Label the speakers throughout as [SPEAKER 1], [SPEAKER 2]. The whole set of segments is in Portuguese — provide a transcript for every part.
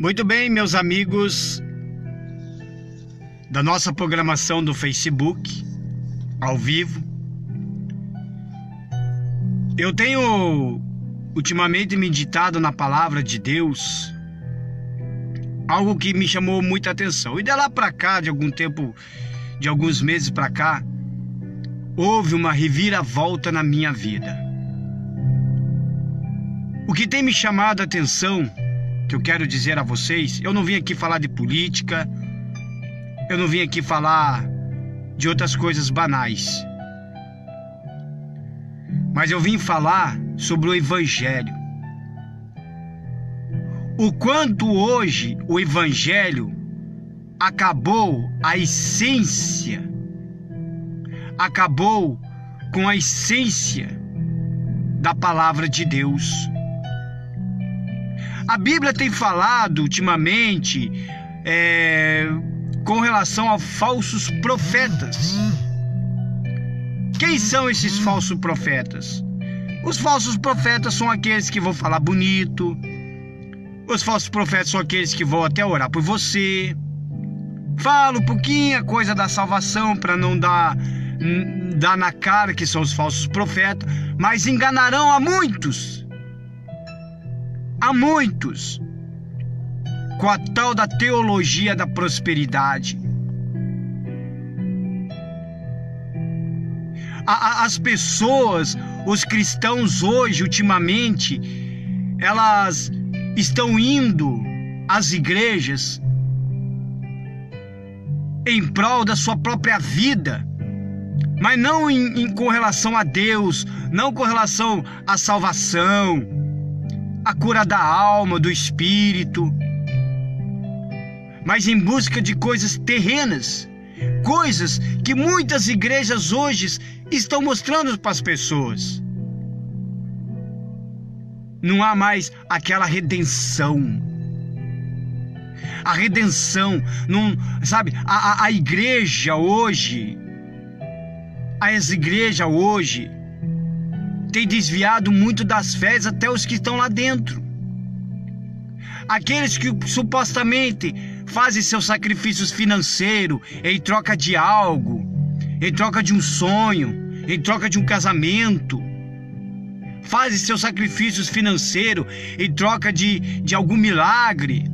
[SPEAKER 1] Muito bem, meus amigos da nossa programação do Facebook, ao vivo. Eu tenho ultimamente meditado na palavra de Deus, algo que me chamou muita atenção. E de lá para cá, de algum tempo, de alguns meses para cá, houve uma reviravolta na minha vida. O que tem me chamado a atenção, que eu quero dizer a vocês, eu não vim aqui falar de política, eu não vim aqui falar de outras coisas banais, mas eu vim falar sobre o Evangelho. O quanto hoje o Evangelho acabou a essência, acabou com a essência da palavra de Deus. A Bíblia tem falado ultimamente com relação a falsos profetas. Quem são esses falsos profetas? Os falsos profetas são aqueles que vão falar bonito. Os falsos profetas são aqueles que vão até orar por você. Fala um pouquinho a coisa da salvação para não dar na cara que são os falsos profetas, mas enganarão a muitos. A muitos, com a tal da teologia da prosperidade. As pessoas, os cristãos hoje, ultimamente, elas estão indo às igrejas em prol da sua própria vida, mas não com relação a Deus, não com relação à salvação, a cura da alma, do espírito, mas em busca de coisas terrenas, coisas que muitas igrejas hoje estão mostrando para as pessoas. Não há mais aquela redenção. A redenção, não, sabe, a igreja hoje, as igrejas hoje tem desviado muito das fés até os que estão lá dentro. Aqueles que supostamente fazem seus sacrifícios financeiros em troca de algo, em troca de um sonho, em troca de um casamento, fazem seus sacrifícios financeiros em troca de algum milagre.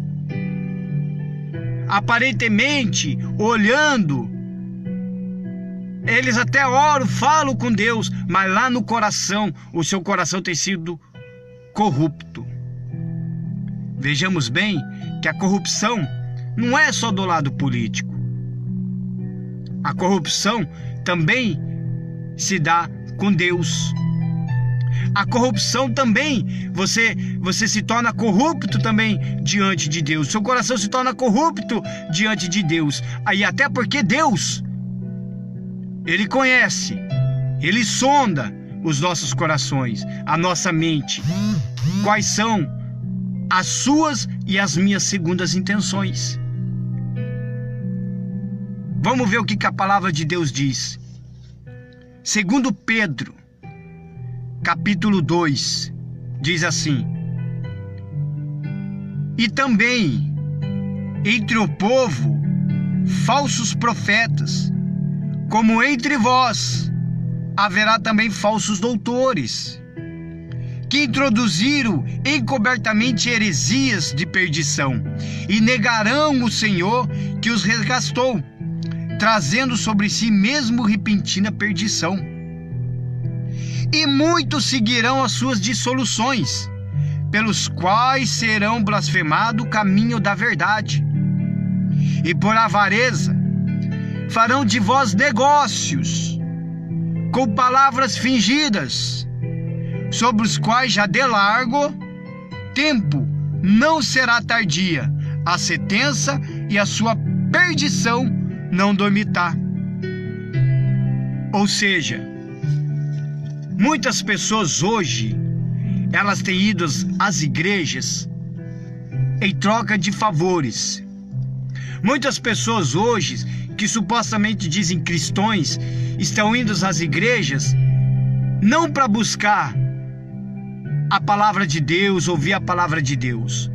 [SPEAKER 1] Aparentemente, olhando, eles até oram, falam com Deus, mas lá no coração, o seu coração tem sido corrupto. Vejamos bem que a corrupção não é só do lado político. A corrupção também se dá com Deus. A corrupção também, você se torna corrupto também diante de Deus. Seu coração se torna corrupto diante de Deus. Aí até porque Deus, Ele conhece, Ele sonda os nossos corações, a nossa mente. Quais são as suas e as minhas segundas intenções? Vamos ver o que a palavra de Deus diz. Segundo Pedro, capítulo 2, diz assim: e também entre o povo falsos profetas, como entre vós haverá também falsos doutores, que introduziram encobertamente heresias de perdição, e negarão o Senhor que os resgatou, trazendo sobre si mesmo repentina perdição. E muitos seguirão as suas dissoluções, pelos quais serão blasfemado o caminho da verdade. E por avareza farão de vós negócios, com palavras fingidas, sobre os quais já de largo tempo não será tardia a sentença, e a sua perdição não dormitar. Ou seja, muitas pessoas hoje, elas têm ido às igrejas em troca de favores. Muitas pessoas hoje, que supostamente dizem cristãos, estão indo às igrejas não para buscar a palavra de Deus, ouvir a palavra de Deus.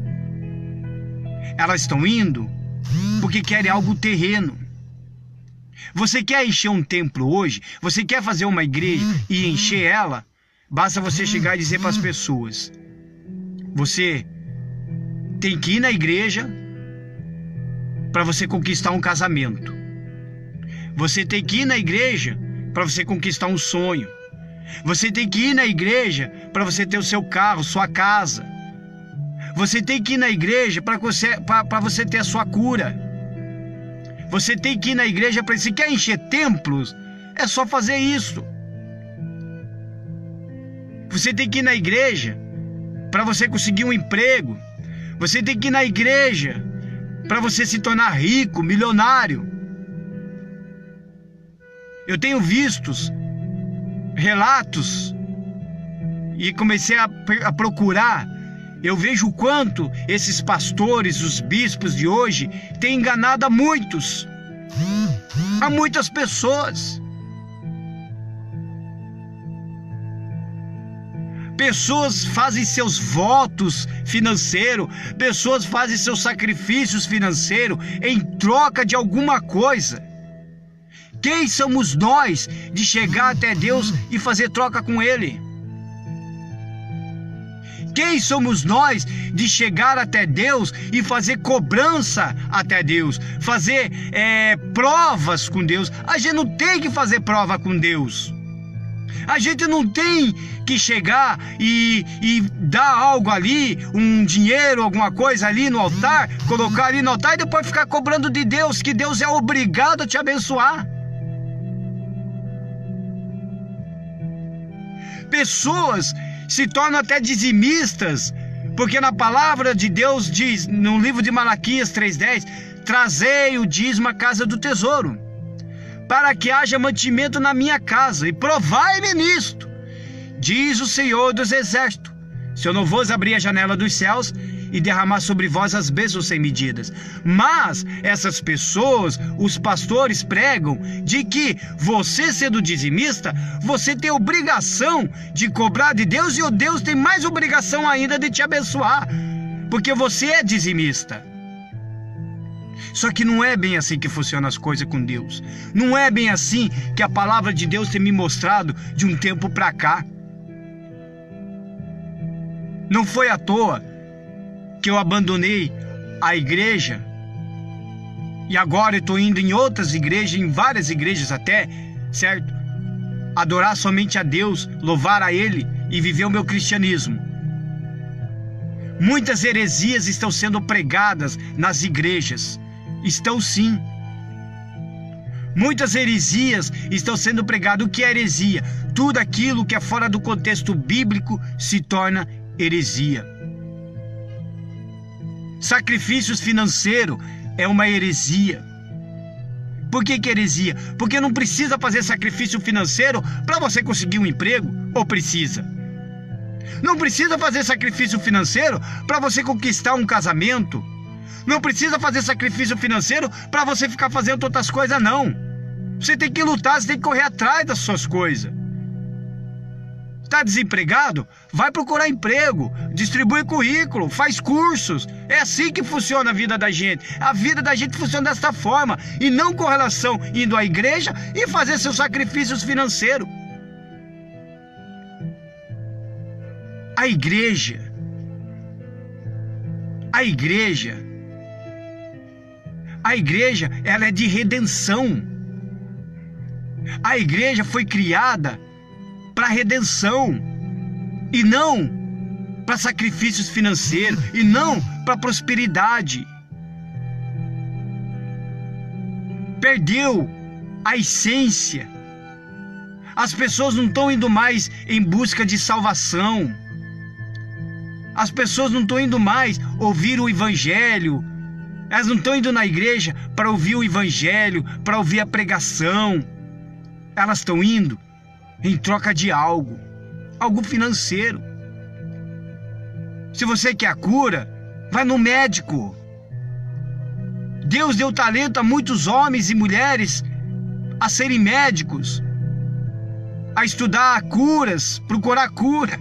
[SPEAKER 1] Elas estão indo porque querem algo terreno. Você quer encher um templo hoje? Você quer fazer uma igreja e encher ela? Basta você chegar e dizer para as pessoas: você tem que ir na igreja para você conquistar um casamento. Você tem que ir na igreja para você conquistar um sonho. Você tem que ir na igreja para você ter o seu carro, sua casa. Você tem que ir na igreja para você ter a sua cura. Você tem que ir na igreja para... Se quer encher templos, é só fazer isso. Você tem que ir na igreja para você conseguir um emprego. Você tem que ir na igreja para você se tornar rico, milionário. Eu tenho visto relatos e comecei a procurar. Eu vejo o quanto esses pastores, os bispos de hoje, têm enganado a muitas pessoas. Pessoas fazem seus votos financeiros, pessoas fazem seus sacrifícios financeiros em troca de alguma coisa. Quem somos nós de chegar até Deus e fazer troca com Ele? Quem somos nós de chegar até Deus e fazer cobrança até Deus? Fazer provas com Deus? A gente não tem que fazer prova com Deus. A gente não tem que chegar e dar algo ali, um dinheiro, alguma coisa ali no altar, colocar ali no altar e depois ficar cobrando de Deus, que Deus é obrigado a te abençoar. Pessoas se tornam até dizimistas, porque na palavra de Deus diz, no livro de Malaquias 3:10, trazei o dízimo à casa do tesouro, para que haja mantimento na minha casa, e provai-me nisto, diz o Senhor dos Exércitos, se eu não vos abrir a janela dos céus e derramar sobre vós as bênçãos sem medidas. Mas essas pessoas, os pastores, pregam de que você, sendo dizimista, você tem obrigação de cobrar de Deus, e o Deus tem mais obrigação ainda de te abençoar, porque você é dizimista. Só que não é bem assim que funcionam as coisas com Deus. Não é bem assim que a palavra de Deus tem me mostrado de um tempo para cá. Não foi à toa que eu abandonei a igreja e agora eu estou indo em outras igrejas, em várias igrejas até, certo? Adorar somente a Deus, louvar a Ele e viver o meu cristianismo. Muitas heresias estão sendo pregadas nas igrejas. Estão sim. Muitas heresias estão sendo pregadas. O que é heresia? Tudo aquilo que é fora do contexto bíblico se torna heresia. Sacrifícios financeiros é uma heresia. Por que heresia? Porque não precisa fazer sacrifício financeiro para você conseguir um emprego, ou precisa? Não precisa fazer sacrifício financeiro para você conquistar um casamento. Não precisa fazer sacrifício financeiro para você ficar fazendo outras coisas, não. Você tem que lutar, você tem que correr atrás das suas coisas. Está desempregado? Vai procurar emprego, distribui currículo, faz cursos. É assim que funciona a vida da gente. A vida da gente funciona desta forma, e não com relação indo à igreja e fazer seus sacrifícios financeiros. A igreja, ela é de redenção. A igreja foi criada para redenção, e não para sacrifícios financeiros, e não para prosperidade. Perdeu a essência. As pessoas não estão indo mais em busca de salvação. As pessoas não estão indo mais ouvir o evangelho. Elas não estão indo na igreja para ouvir o evangelho, para ouvir a pregação. Elas estão indo em troca de algo financeiro. Se você quer a cura, vai no médico. Deus deu talento a muitos homens e mulheres a serem médicos, a estudar curas, procurar cura,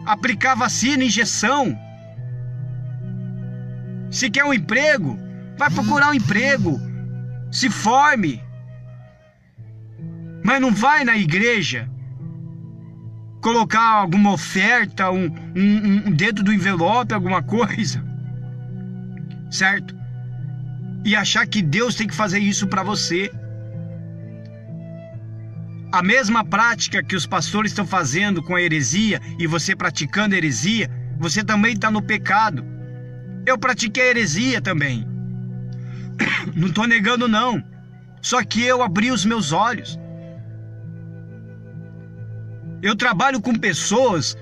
[SPEAKER 1] aplicar vacina, injeção. Se quer um emprego, vai procurar um emprego. Se forme. Mas não vai na igreja colocar alguma oferta, dentro do envelope, alguma coisa. Certo? E achar que Deus tem que fazer isso para você. A mesma prática que os pastores estão fazendo com a heresia e você praticando a heresia, você também está no pecado. Eu pratiquei a heresia também. Não estou negando não. Só que eu abri os meus olhos. Eu trabalho com pessoas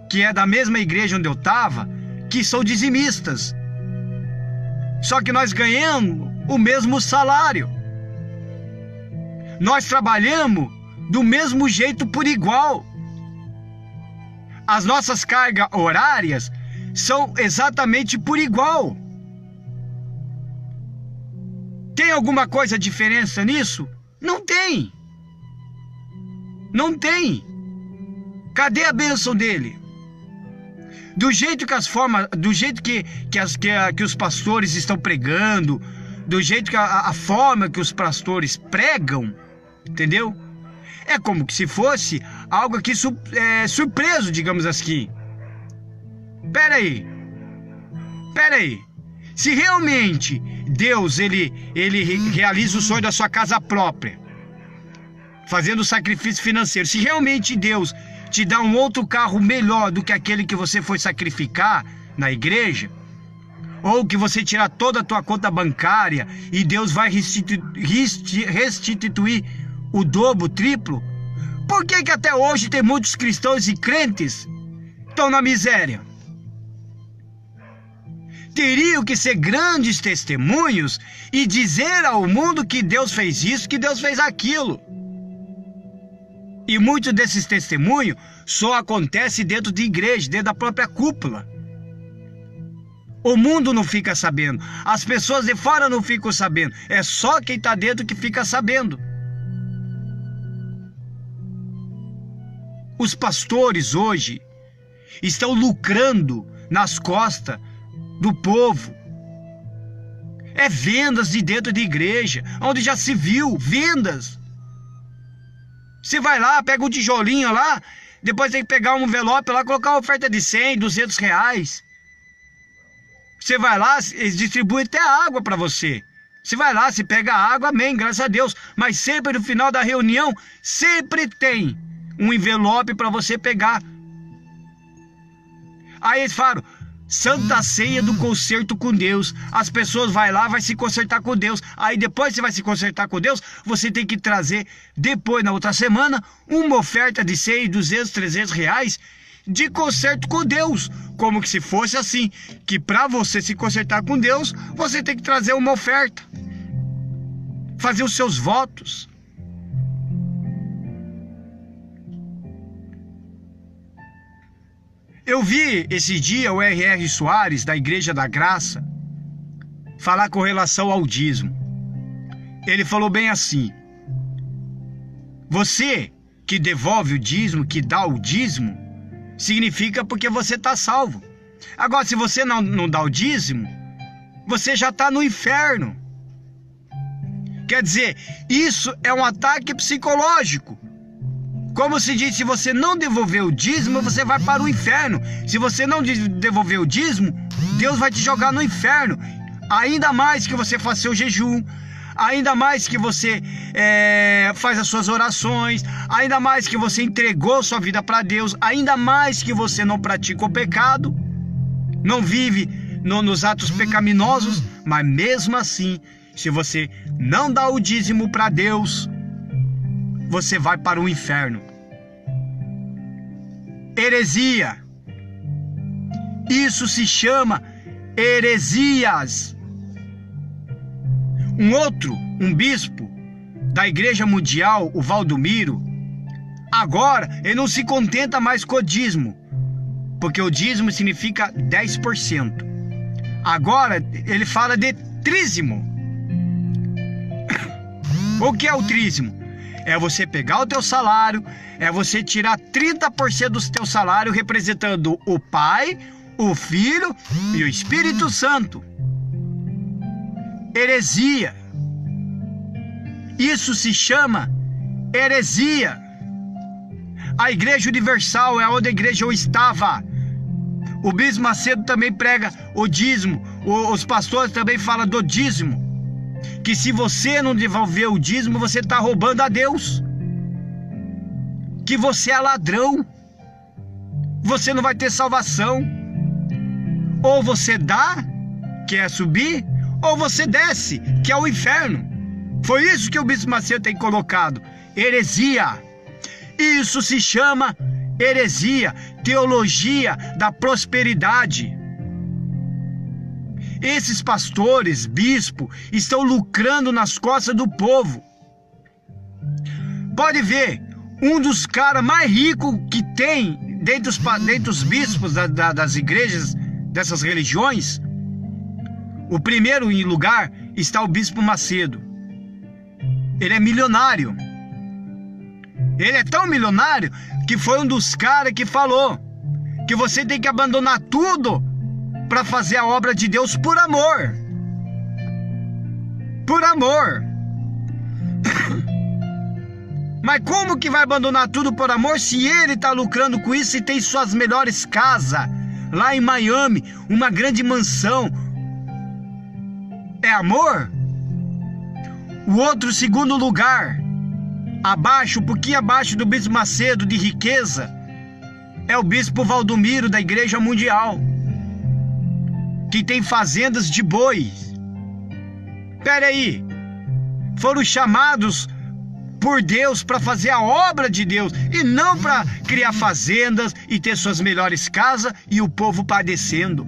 [SPEAKER 1] que é da mesma igreja onde eu estava, que são dizimistas. Só que nós ganhamos o mesmo salário. Nós trabalhamos do mesmo jeito por igual. As nossas cargas horárias são exatamente por igual. Tem alguma coisa diferença nisso? Não tem. Não tem. Cadê a bênção dele? Do jeito que que os pastores estão pregando, do jeito que a forma que os pastores pregam, entendeu? É como que se fosse algo aqui surpreso, digamos assim. Pera aí. Se realmente Deus ele realiza o sonho da sua casa própria, fazendo sacrifício financeiro, se realmente Deus te dá um outro carro melhor do que aquele que você foi sacrificar na igreja, ou que você tirar toda a tua conta bancária e Deus vai restituir o dobro, o triplo, por que até hoje tem muitos cristãos e crentes estão na miséria? Teriam que ser grandes testemunhos e dizer ao mundo que Deus fez isso, que Deus fez aquilo. E muitos desses testemunhos só acontecem dentro de igreja, dentro da própria cúpula. O mundo não fica sabendo, as pessoas de fora não ficam sabendo, é só quem está dentro que fica sabendo. Os pastores hoje estão lucrando nas costas do povo. É vendas de dentro de igreja, onde já se viu vendas. Você vai lá, pega um tijolinho lá, depois tem que pegar um envelope lá, colocar uma oferta de 100, 200 reais. Você vai lá, eles distribuem até água para você. Você vai lá, você pega água, amém, graças a Deus. Mas sempre no final da reunião, sempre tem um envelope para você pegar. Aí eles falam, Santa Ceia do concerto com Deus. As pessoas vão lá, vai se consertar com Deus. Aí depois você vai se consertar com Deus, você tem que trazer, depois na outra semana, uma oferta de 100, 200, 300 reais de conserto com Deus. Como que se fosse assim, que para você se consertar com Deus, você tem que trazer uma oferta. Fazer os seus votos. Eu vi esse dia o R.R. Soares, da Igreja da Graça, falar com relação ao dízimo. Ele falou bem assim: você que devolve o dízimo, que dá o dízimo, significa porque você está salvo. Agora, se você não dá o dízimo, você já está no inferno. Quer dizer, isso é um ataque psicológico. Como se diz, se você não devolver o dízimo, você vai para o inferno. Se você não devolver o dízimo, Deus vai te jogar no inferno. Ainda mais que você faça seu jejum, ainda mais que você faz as suas orações, ainda mais que você entregou sua vida para Deus, ainda mais que você não pratica o pecado, não vive nos atos pecaminosos, mas mesmo assim, se você não dá o dízimo para Deus, você vai para o inferno. Heresia. Isso se chama heresias. Um bispo da Igreja Mundial, o Valdomiro, agora ele não se contenta mais com o dízimo, porque o dízimo significa 10%. Agora ele fala de trízimo. O que é o trízimo? É você pegar o teu salário, é você tirar 30% do teu salário representando o Pai, o Filho e o Espírito Santo. Heresia. Isso se chama heresia. A Igreja Universal é onde a igreja eu estava. O Bispo Macedo também prega o dízimo. Os pastores também falam do dízimo. Que se você não devolver o dízimo, você está roubando a Deus. Que você é ladrão. Você não vai ter salvação. Ou você dá, que é subir, ou você desce, que é o inferno. Foi isso que o Bispo Macedo tem colocado. Heresia. Isso se chama heresia, teologia da prosperidade. Esses pastores, bispo, estão lucrando nas costas do povo. Pode ver, um dos caras mais ricos que tem dentre os bispos das igrejas, dessas religiões, o primeiro em lugar está o Bispo Macedo. Ele é milionário. Ele é tão milionário que foi um dos caras que falou que você tem que abandonar tudo para fazer a obra de Deus por amor. Por amor. Mas como que vai abandonar tudo por amor se ele está lucrando com isso e tem suas melhores casas lá em Miami, uma grande mansão? É amor? O outro segundo lugar, abaixo, um pouquinho abaixo do Bispo Macedo de riqueza, é o Bispo Valdomiro da Igreja Mundial, que tem fazendas de bois. Espera aí, foram chamados por Deus para fazer a obra de Deus e não para criar fazendas e ter suas melhores casas e o povo padecendo.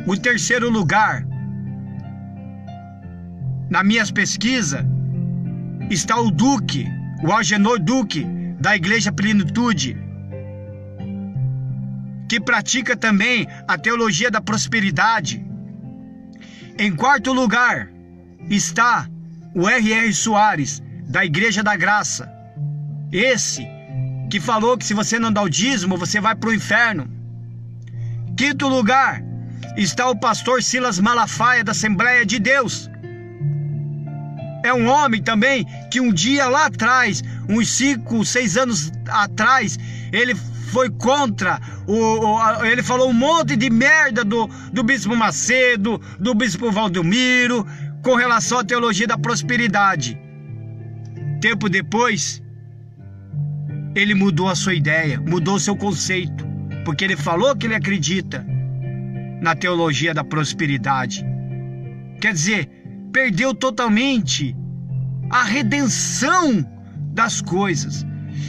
[SPEAKER 1] O terceiro lugar, nas minhas pesquisas, está o Duque, o Algenor Duque, da Igreja Plenitude, que pratica também a teologia da prosperidade. Em quarto lugar está o R.R. Soares, da Igreja da Graça. Esse que falou que se você não dá o dízimo, você vai para o inferno. Quinto lugar está o pastor Silas Malafaia, da Assembleia de Deus. É um homem também que um dia lá atrás, uns 5, 6 anos atrás, ele foi contra, ele falou um monte de merda do Bispo Macedo, do Bispo Valdomiro, com relação à teologia da prosperidade. Tempo depois, ele mudou a sua ideia, mudou o seu conceito, porque ele falou que ele acredita na teologia da prosperidade. Quer dizer, perdeu totalmente a redenção das coisas.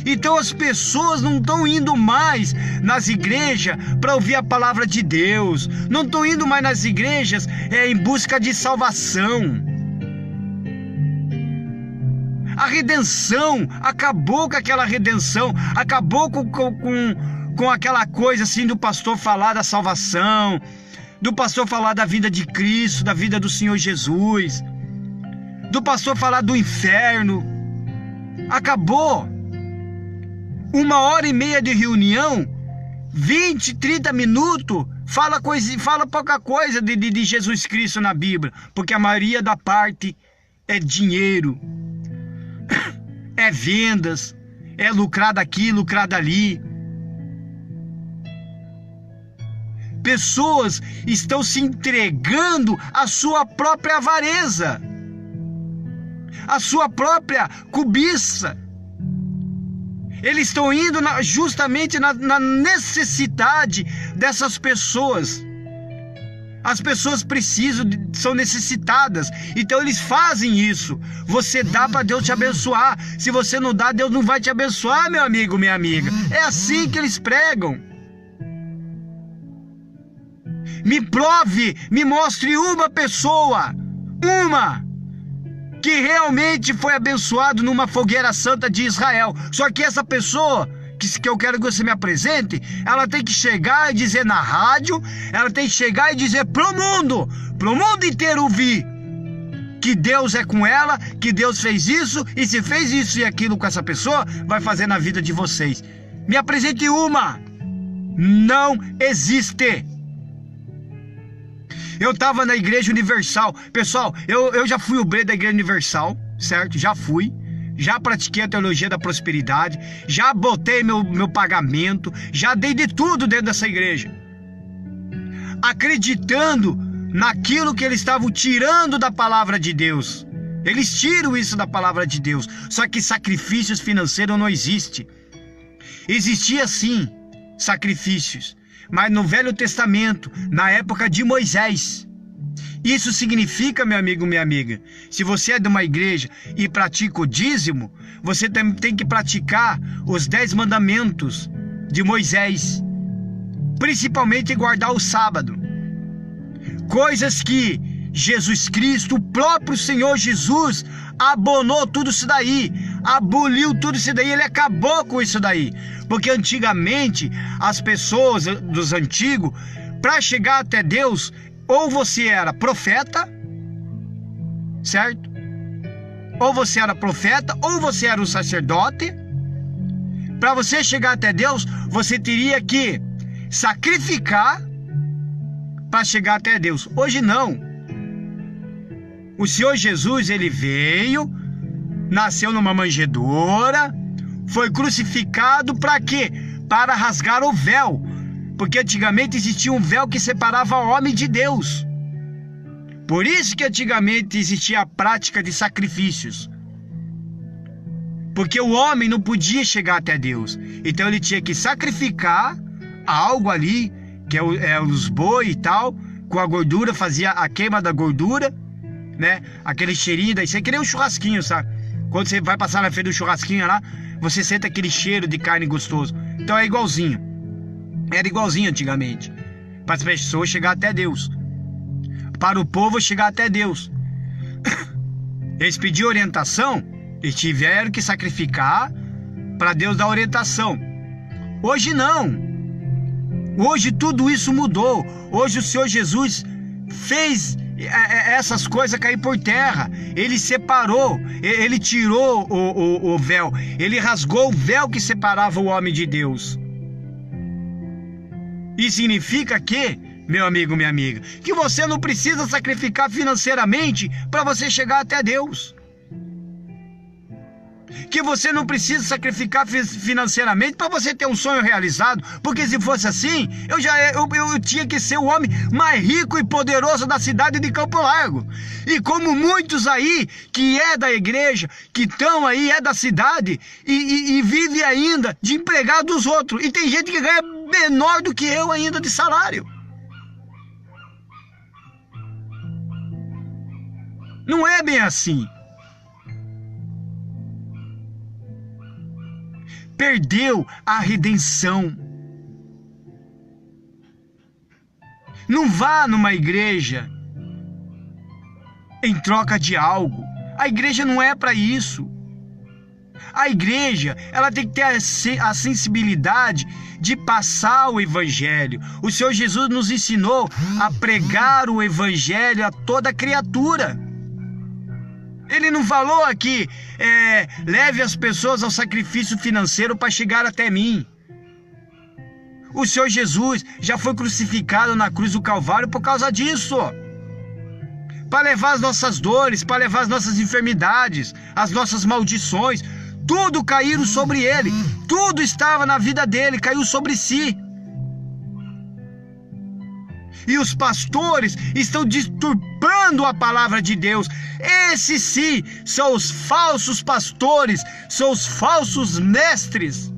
[SPEAKER 1] Então as pessoas não estão indo mais nas igrejas para ouvir a palavra de Deus, não estão indo mais nas igrejas em busca de salvação. A redenção, acabou com aquela redenção, acabou com aquela coisa assim do pastor falar da salvação, do pastor falar da vida de Cristo, da vida do Senhor Jesus, do pastor falar do inferno. Acabou. 1h30 de reunião, 20, 30 minutos, fala pouca coisa de Jesus Cristo na Bíblia, porque a maioria da parte é dinheiro, é vendas, é lucrar daqui, lucrar dali. Pessoas estão se entregando à sua própria avareza, à sua própria cobiça. Eles estão indo justamente na necessidade dessas pessoas. As pessoas precisam, são necessitadas. Então eles fazem isso. Você dá para Deus te abençoar. Se você não dá, Deus não vai te abençoar, meu amigo, minha amiga. É assim que eles pregam. Me prove, me mostre uma pessoa, que realmente foi abençoado numa fogueira santa de Israel. Só que essa pessoa que eu quero que você me apresente, ela tem que chegar e dizer na rádio, ela tem que chegar e dizer pro mundo inteiro ouvir que Deus é com ela, que Deus fez isso, e se fez isso e aquilo com essa pessoa, vai fazer na vida de vocês. Me apresente uma. não existe. Eu estava na Igreja Universal. Pessoal, eu já fui obreiro da Igreja Universal, certo? Já fui. Já pratiquei a teologia da prosperidade. Já botei meu pagamento. Já dei de tudo dentro dessa igreja. Acreditando naquilo que eles estavam tirando da palavra de Deus. Eles tiram isso da palavra de Deus. Só que sacrifícios financeiros não existem. Existia sim sacrifícios. Mas no Velho Testamento, na época de Moisés. Isso significa, meu amigo, minha amiga, se você é de uma igreja e pratica o dízimo, você tem que praticar os 10 mandamentos de Moisés. Principalmente guardar o sábado. Coisas que Jesus Cristo, o próprio Senhor Jesus, abonou tudo isso daí, aboliu tudo isso daí, ele acabou com isso daí. Porque antigamente, as pessoas dos antigos, para chegar até Deus, ou você era profeta, certo? Ou você era profeta, ou você era um sacerdote. Para você chegar até Deus, você teria que sacrificar para chegar até Deus. Hoje não. O Senhor Jesus, ele veio, nasceu numa manjedoura, foi crucificado para quê? Para rasgar o véu. Porque antigamente existia um véu que separava o homem de Deus. Por isso que antigamente existia a prática de sacrifícios. Porque o homem não podia chegar até Deus. Então ele tinha que sacrificar algo ali, que é os boi e tal, com a gordura, fazia a queima da gordura, né? Aquele cheirinho daí, você queria um churrasquinho, sabe? Quando você vai passar na feira do churrasquinho lá, você sente aquele cheiro de carne gostoso. Então é igualzinho. Era igualzinho antigamente. Para as pessoas chegar até Deus. Para o povo chegar até Deus. Eles pediam orientação e tiveram que sacrificar para Deus dar orientação. Hoje não. Hoje tudo isso mudou. Hoje o Senhor Jesus fez essas coisas cair por terra. Ele separou, ele tirou o véu. Ele rasgou o véu que separava o homem de Deus. Isso significa que, meu amigo, minha amiga, que você não precisa sacrificar financeiramente para você chegar até Deus. Que você não precisa sacrificar financeiramente para você ter um sonho realizado. Porque se fosse assim, eu tinha que ser o homem mais rico e poderoso da cidade de Campo Largo. E como muitos aí, que é da igreja, que estão aí, é da cidade, e vive ainda de empregar dos outros. E tem gente que ganha menor do que eu ainda de salário. Não é bem assim. Perdeu a redenção. Não vá numa igreja em troca de algo. A igreja não é para isso. A igreja, ela tem que ter a sensibilidade de passar o evangelho. O Senhor Jesus nos ensinou a pregar o evangelho a toda criatura. Ele não falou aqui, leve as pessoas ao sacrifício financeiro para chegar até mim. O Senhor Jesus já foi crucificado na cruz do Calvário por causa disso. Para levar as nossas dores, para levar as nossas enfermidades, as nossas maldições. Tudo caíram sobre ele. Tudo estava na vida dele, caiu sobre si. E os pastores estão deturpando a palavra de Deus. Esses sim são os falsos pastores, são os falsos mestres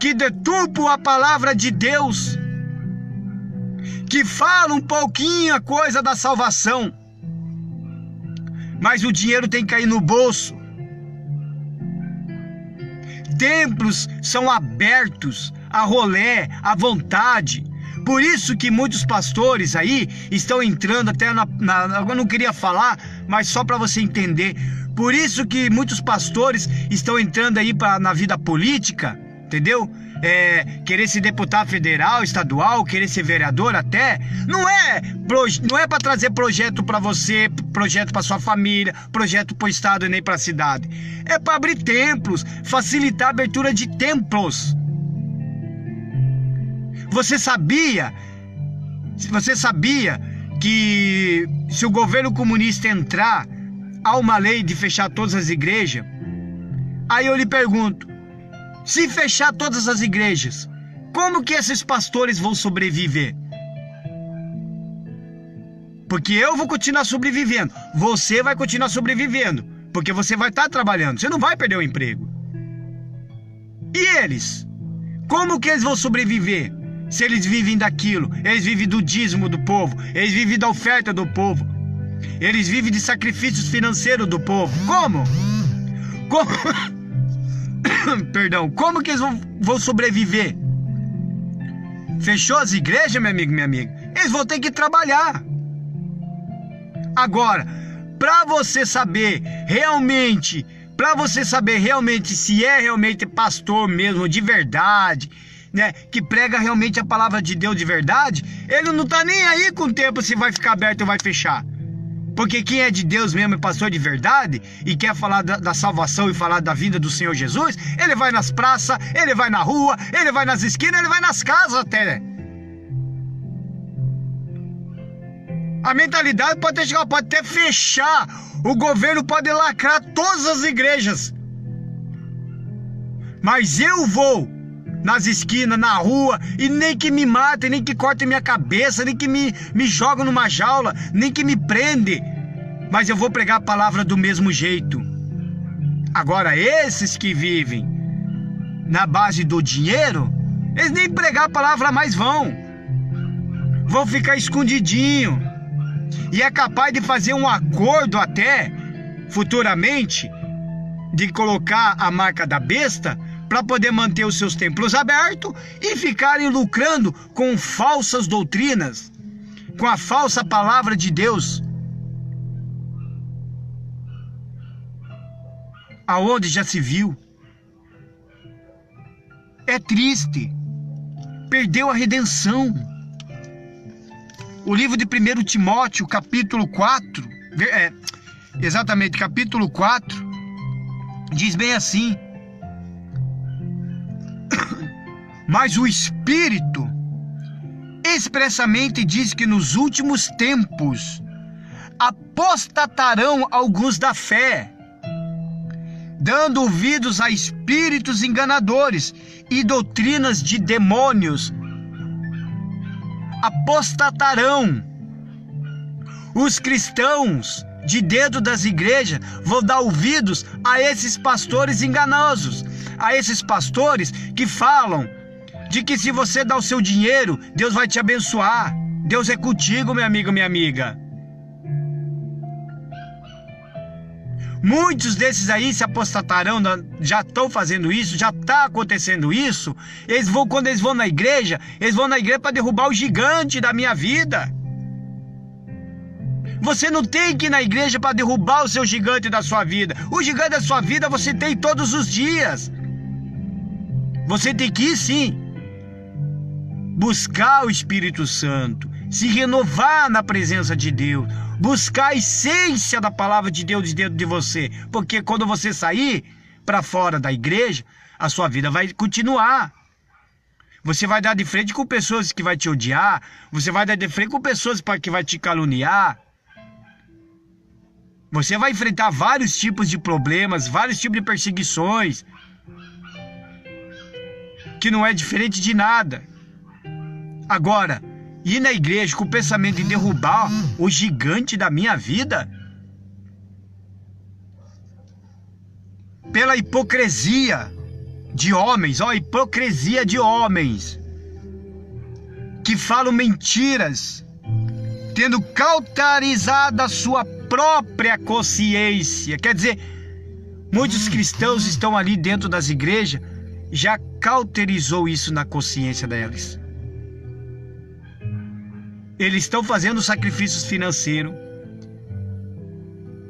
[SPEAKER 1] que deturpam a palavra de Deus, que falam um pouquinho a coisa da salvação, mas o dinheiro tem que cair no bolso. Templos são abertos a rolé, à vontade. Por isso que muitos pastores aí estão entrando até eu não queria falar, mas só para você entender. Por isso que muitos pastores estão entrando aí na vida política, entendeu? Querer ser deputado federal, estadual, querer ser vereador até. Não é para trazer projeto para você, projeto para sua família, projeto para o estado e nem para a cidade. É para abrir templos, facilitar a abertura de templos. Você sabia que se o governo comunista entrar, há uma lei de fechar todas as igrejas? Aí eu lhe pergunto, se fechar todas as igrejas, como que esses pastores vão sobreviver? Porque eu vou continuar sobrevivendo, você vai continuar sobrevivendo, porque você vai estar trabalhando, você não vai perder o emprego. E eles? Como que eles vão sobreviver? Se eles vivem daquilo, eles vivem do dízimo do povo, eles vivem da oferta do povo, eles vivem de sacrifícios financeiros do povo. Como? Perdão, como que eles vão sobreviver? Fechou as igrejas, meu amigo, minha amiga? Eles vão ter que trabalhar. Agora, para você saber realmente se é realmente pastor mesmo, de verdade, né, que prega realmente a palavra de Deus de verdade, ele não tá nem aí com o tempo se vai ficar aberto ou vai fechar. Porque quem é de Deus mesmo é pastor de verdade e quer falar da salvação e falar da vinda do Senhor Jesus, ele vai nas praças, ele vai na rua, ele vai nas esquinas, ele vai nas casas até. A mentalidade pode até fechar, o governo pode lacrar todas as igrejas. Mas eu vou nas esquinas, na rua, e nem que me matem, nem que cortem minha cabeça, nem que me jogam numa jaula, nem que me prendem, mas eu vou pregar a palavra do mesmo jeito. Agora, esses que vivem na base do dinheiro, eles nem pregar a palavra mais vão ficar escondidinho, e é capaz de fazer um acordo até, futuramente, de colocar a marca da besta, para poder manter os seus templos abertos e ficarem lucrando com falsas doutrinas, com a falsa palavra de Deus. Aonde já se viu? É triste. Perdeu a redenção. O livro de 1 Timóteo, capítulo 4, capítulo 4, diz bem assim: mas o Espírito expressamente diz que nos últimos tempos apostatarão alguns da fé, dando ouvidos a espíritos enganadores e doutrinas de demônios. Apostatarão. Os cristãos de dentro das igrejas vão dar ouvidos a esses pastores enganosos, a esses pastores que falam de que se você dá o seu dinheiro, Deus vai te abençoar. Deus é contigo, meu amigo, minha amiga. Muitos desses aí se apostatarão, já estão fazendo isso, já está acontecendo isso. Quando eles vão na igreja para derrubar o gigante da minha vida. Você não tem que ir na igreja para derrubar o seu gigante da sua vida. O gigante da sua vida você tem todos os dias. Você tem que ir sim, buscar o Espírito Santo, se renovar na presença de Deus, buscar a essência da palavra de Deus dentro de você, porque quando você sair para fora da igreja, a sua vida vai continuar. Você vai dar de frente com pessoas que vai te odiar, você vai dar de frente com pessoas que vai te caluniar. Você vai enfrentar vários tipos de problemas, vários tipos de perseguições, que não é diferente de nada. Agora, ir na igreja com o pensamento em derrubar o gigante da minha vida, pela hipocrisia de homens, hipocrisia de homens que falam mentiras, tendo cauterizado a sua própria consciência. Quer dizer, muitos cristãos estão ali dentro das igrejas, já cauterizou isso na consciência deles. Eles estão fazendo sacrifícios financeiros.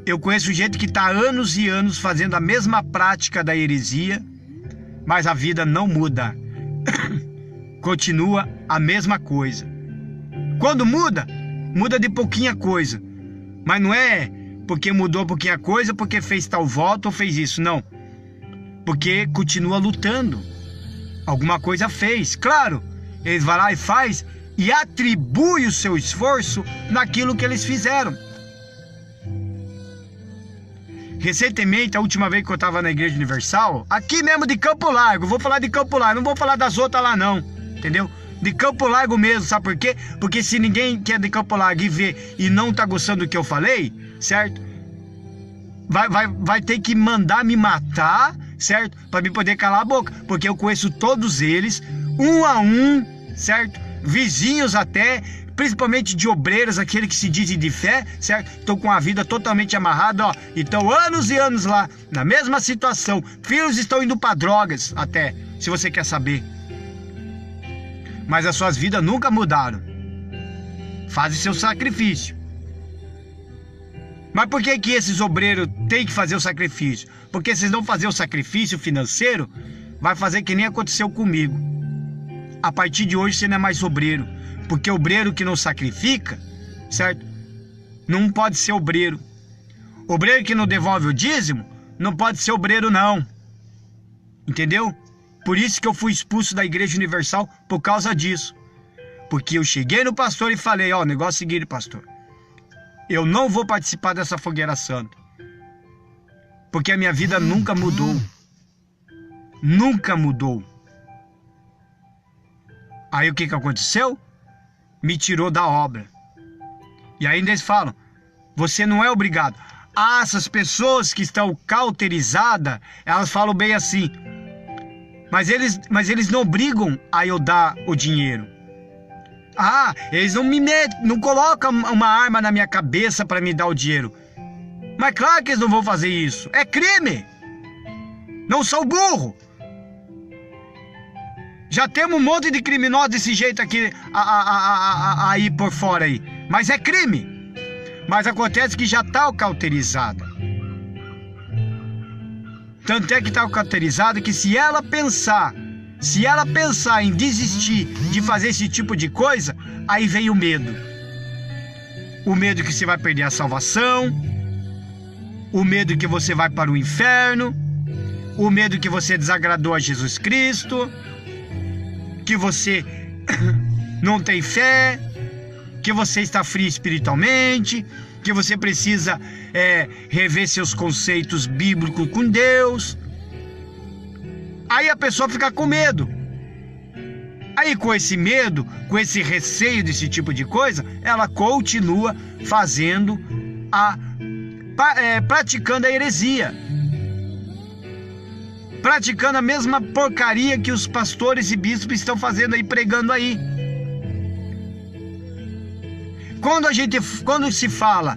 [SPEAKER 1] Eu conheço gente que está há anos e anos fazendo a mesma prática da heresia, mas a vida não muda. Continua a mesma coisa. Quando muda, muda de pouquinha coisa. Mas não é porque mudou pouquinha coisa, porque fez tal voto ou fez isso, não. Porque continua lutando. Alguma coisa fez. Claro Eles vão lá e faz e atribui o seu esforço naquilo que eles fizeram. Recentemente, a última vez que eu estava na Igreja Universal, aqui mesmo de Campo Largo, vou falar de Campo Largo, não vou falar das outras lá não, entendeu? De Campo Largo mesmo, sabe por quê? Porque se ninguém que é de Campo Largo e vê e não tá gostando do que eu falei, certo? Vai ter que mandar me matar, certo? Para me poder calar a boca, porque eu conheço todos eles, um a um, certo? Vizinhos até, principalmente de obreiros, aqueles que se dizem de fé, certo? Estão com a vida totalmente amarrada, ó. Estão anos e anos lá, na mesma situação. Filhos estão indo para drogas até, se você quer saber. Mas as suas vidas nunca mudaram. Fazem seu sacrifício. Mas por que que esses obreiros têm que fazer o sacrifício? Porque se não fazer o sacrifício financeiro, vai fazer que nem aconteceu comigo. A partir de hoje você não é mais obreiro. Porque obreiro que não sacrifica, certo? Não pode ser obreiro. Obreiro que não devolve o dízimo, não pode ser obreiro não. Entendeu? Por isso que eu fui expulso da Igreja Universal por causa disso. Porque eu cheguei no pastor e falei, ó, negócio é o seguinte, pastor. Eu não vou participar dessa fogueira santa. Porque a minha vida nunca mudou. Nunca mudou. Aí o que aconteceu? Me tirou da obra. E ainda eles falam, você não é obrigado. Ah, essas pessoas que estão cauterizadas, elas falam bem assim, mas eles não obrigam a eu dar o dinheiro. Ah, eles não me metem, não colocam uma arma na minha cabeça para me dar o dinheiro. Mas claro que eles não vão fazer isso. É crime. Não sou burro. Já temos um monte de criminosos desse jeito aqui aí por fora aí. Mas é crime. Mas acontece que já está cauterizada. Tanto é que está cauterizada que se ela pensar em desistir de fazer esse tipo de coisa, aí vem o medo. O medo que você vai perder a salvação. O medo que você vai para o inferno. O medo que você desagradou a Jesus Cristo. Que você não tem fé, que você está frio espiritualmente, que você precisa rever seus conceitos bíblicos com Deus. Aí a pessoa fica com medo. Aí com esse medo, com esse receio desse tipo de coisa, ela continua fazendo, praticando a heresia. Praticando a mesma porcaria que os pastores e bispos estão fazendo aí, pregando aí. Quando se fala,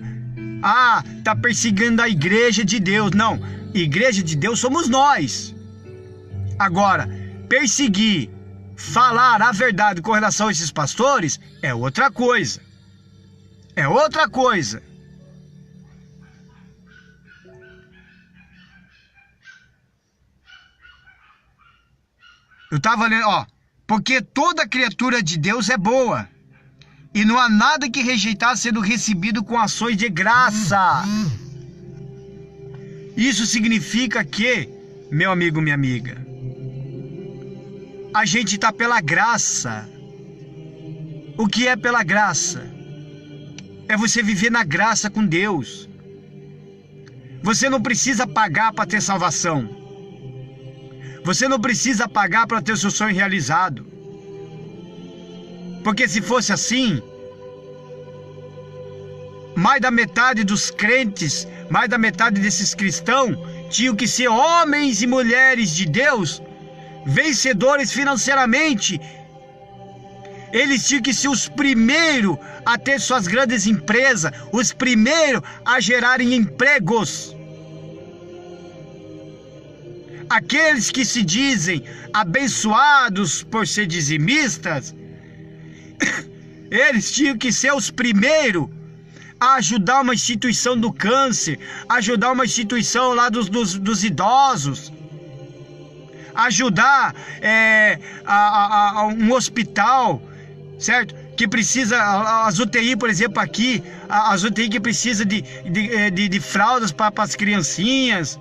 [SPEAKER 1] tá perseguindo a igreja de Deus. Não, igreja de Deus somos nós. Agora, perseguir, falar a verdade com relação a esses pastores é outra coisa. É outra coisa. Eu estava lendo, porque toda criatura de Deus é boa, e não há nada que rejeitar sendo recebido com ações de graça. Isso significa que, meu amigo, minha amiga, a gente está pela graça. O que é pela graça? É você viver na graça com Deus. Você não precisa pagar para ter salvação. Você não precisa pagar para ter o seu sonho realizado. Porque se fosse assim, mais da metade dos crentes, mais da metade desses cristãos, tinham que ser homens e mulheres de Deus, vencedores financeiramente. Eles tinham que ser os primeiros a ter suas grandes empresas, os primeiros a gerarem empregos. Aqueles que se dizem abençoados por ser dizimistas, eles tinham que ser os primeiros a ajudar uma instituição do câncer, ajudar uma instituição lá dos idosos, ajudar um hospital, certo? Que precisa, as UTI, por exemplo, aqui, as UTI que precisa de fraldas para as criancinhas.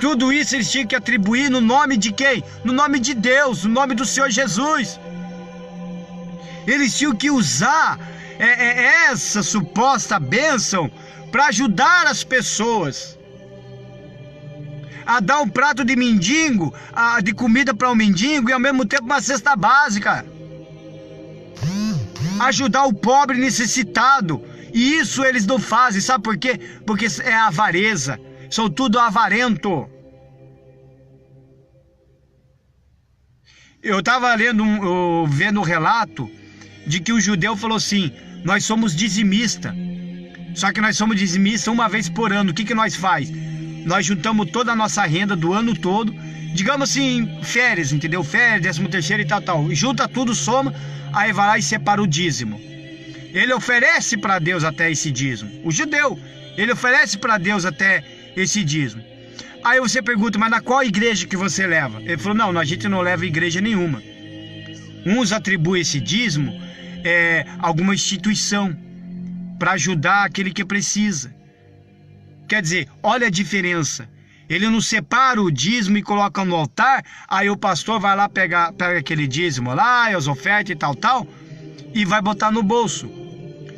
[SPEAKER 1] Tudo isso eles tinham que atribuir no nome de quem? No nome de Deus, no nome do Senhor Jesus. Eles tinham que usar essa suposta bênção para ajudar as pessoas a dar um prato de mendigo, de comida para o mendigo, e ao mesmo tempo uma cesta básica. Ajudar o pobre necessitado. E isso eles não fazem, sabe por quê? Porque é avareza. São tudo avarento. Eu estava vendo um relato de que o judeu falou assim: nós somos dizimistas. Só que nós somos dizimistas uma vez por ano. O que nós faz? Nós juntamos toda a nossa renda do ano todo, digamos assim, férias, entendeu? Férias, 13º e tal. Junta tudo, soma, aí vai lá e separa o dízimo. Ele oferece para Deus até esse dízimo. O judeu, ele oferece para Deus até esse dízimo. Aí você pergunta: mas na qual igreja que você leva? Ele falou: não, a gente não leva igreja nenhuma. Uns atribuem esse dízimo a alguma instituição para ajudar aquele que precisa. Quer dizer, olha a diferença. Ele não separa o dízimo e coloca no altar, aí o pastor vai lá pega aquele dízimo lá, as ofertas e tal, e vai botar no bolso.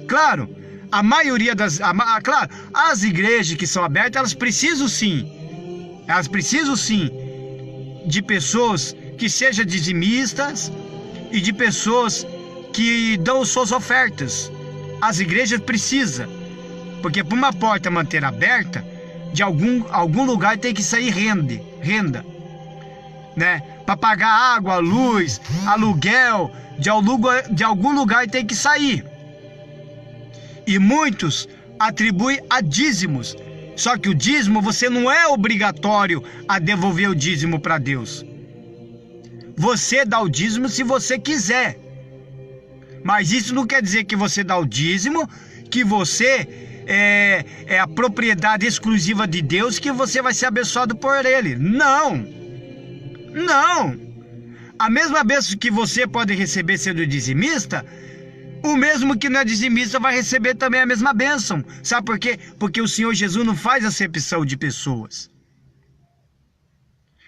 [SPEAKER 1] Claro, a maioria claro, as igrejas que são abertas, elas precisam sim de pessoas que sejam dizimistas e de pessoas que dão suas ofertas. As igrejas precisam, porque para uma porta manter aberta, de algum lugar tem que sair renda, né? Para pagar água, luz, aluguel, de algum lugar tem que sair. E muitos atribuem a dízimos. Só que o dízimo, você não é obrigatório a devolver o dízimo para Deus. Você dá o dízimo se você quiser. Mas isso não quer dizer que você dá o dízimo, que você é a propriedade exclusiva de Deus, que você vai ser abençoado por Ele. Não! A mesma bênção que você pode receber sendo dizimista, o mesmo que não é dizimista vai receber também a mesma bênção. Sabe por quê? Porque o Senhor Jesus não faz acepção de pessoas.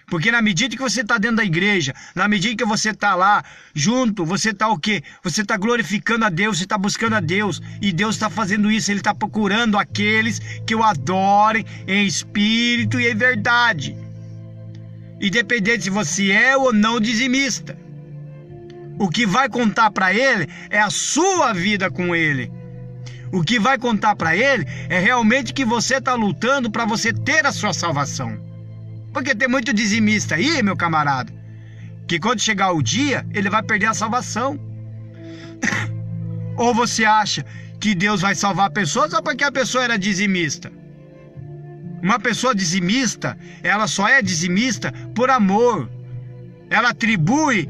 [SPEAKER 1] Porque na medida que você está dentro da igreja, na medida que você está lá junto, você está o quê? Você está glorificando a Deus, você está buscando a Deus. E Deus está fazendo isso, Ele está procurando aqueles que o adorem em espírito e em verdade. Independente se você é ou não dizimista. O que vai contar para Ele é a sua vida com Ele. O que vai contar para Ele é realmente que você está lutando para você ter a sua salvação. Porque tem muito dizimista aí, meu camarada, que quando chegar o dia, ele vai perder a salvação. Ou você acha que Deus vai salvar a pessoa só porque a pessoa era dizimista? Uma pessoa dizimista, ela só é dizimista por amor. Ela atribui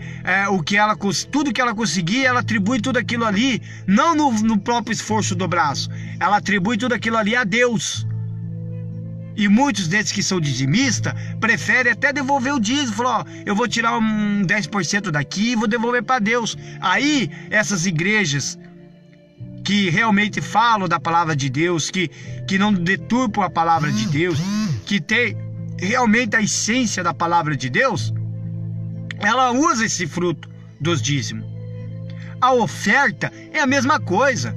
[SPEAKER 1] tudo que ela conseguir, ela atribui tudo aquilo ali, não no próprio esforço do braço. Ela atribui tudo aquilo ali a Deus. E muitos desses que são dizimistas preferem até devolver o dízimo. Falam: eu vou tirar 10% daqui e vou devolver para Deus. Aí essas igrejas que realmente falam da palavra de Deus, que não deturpam a palavra de Deus, que tem realmente a essência da palavra de Deus, ela usa esse fruto dos dízimos. A oferta é a mesma coisa.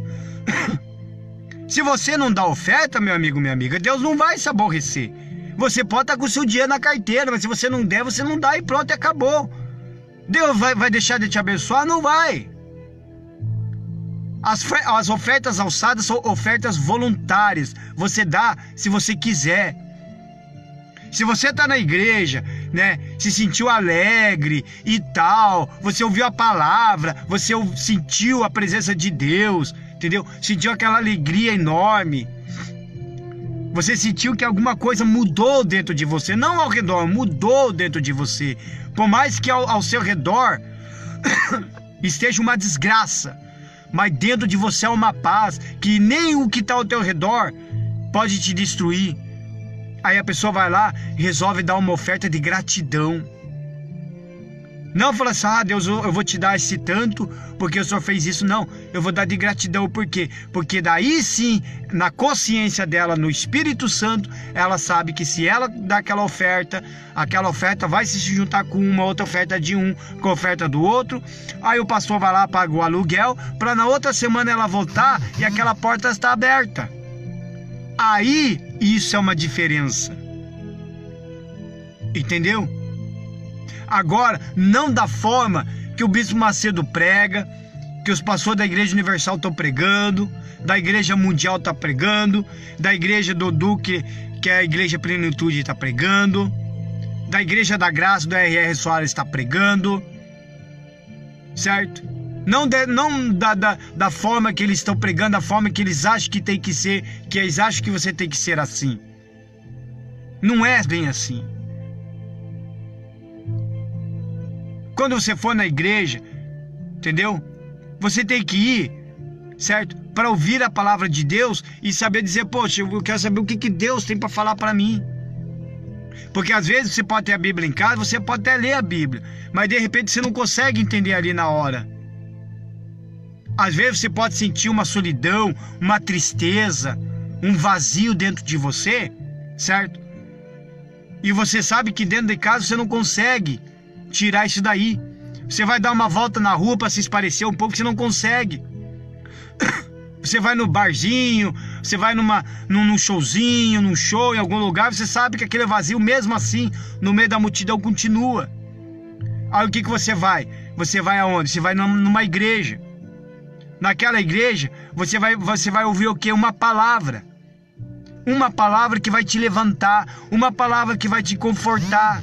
[SPEAKER 1] Se você não dá oferta, meu amigo, minha amiga, Deus não vai se aborrecer. Você pode estar com o seu dinheiro na carteira, mas se você não der, você não dá e pronto, e acabou. Deus vai deixar de te abençoar? Não vai. As ofertas alçadas são ofertas voluntárias. Você dá se você quiser. Se você está na igreja, né, se sentiu alegre e tal, você ouviu a palavra, você sentiu a presença de Deus, entendeu? Sentiu aquela alegria enorme. Você sentiu que alguma coisa mudou dentro de você, não ao redor, mudou dentro de você. Por mais que ao seu redor esteja uma desgraça, mas dentro de você há uma paz que nem o que está ao teu redor pode te destruir. Aí a pessoa vai lá e resolve dar uma oferta de gratidão. Não fala assim, ah, Deus, eu vou te dar esse tanto porque o Senhor fez isso. Não, eu vou dar de gratidão. Por quê? Porque daí sim, na consciência dela, no Espírito Santo, ela sabe que se ela dá aquela oferta vai se juntar com uma outra oferta de um, com a oferta do outro. Aí o pastor vai lá, paga o aluguel, para na outra semana ela voltar e aquela porta está aberta. Aí, isso é uma diferença. Entendeu? Agora, não da forma que o Bispo Macedo prega, que os pastores da Igreja Universal estão pregando, da Igreja Mundial está pregando, da Igreja do Duque, que é a Igreja Plenitude, está pregando, da Igreja da Graça, do R.R. Soares está pregando, certo? Não da forma que eles estão pregando, da forma que eles acham que tem que ser, que eles acham que você tem que ser assim. Não é bem assim. Quando você for na igreja, entendeu? Você tem que ir, certo? Para ouvir a palavra de Deus e saber dizer, poxa, eu quero saber o que Deus tem para falar para mim. Porque às vezes você pode ter a Bíblia em casa, você pode até ler a Bíblia, mas de repente você não consegue entender ali na hora. Às vezes você pode sentir uma solidão, uma tristeza, um vazio dentro de você, certo? E você sabe que dentro de casa você não consegue tirar isso daí. Você vai dar uma volta na rua para se esparecer um pouco, você não consegue. Você vai no barzinho, você vai num showzinho, num show, em algum lugar, você sabe que aquele vazio, mesmo assim, no meio da multidão, continua. Aí o que você vai? Você vai aonde? Você vai numa igreja. Naquela igreja, você vai ouvir o quê? Uma palavra. Uma palavra que vai te levantar, uma palavra que vai te confortar.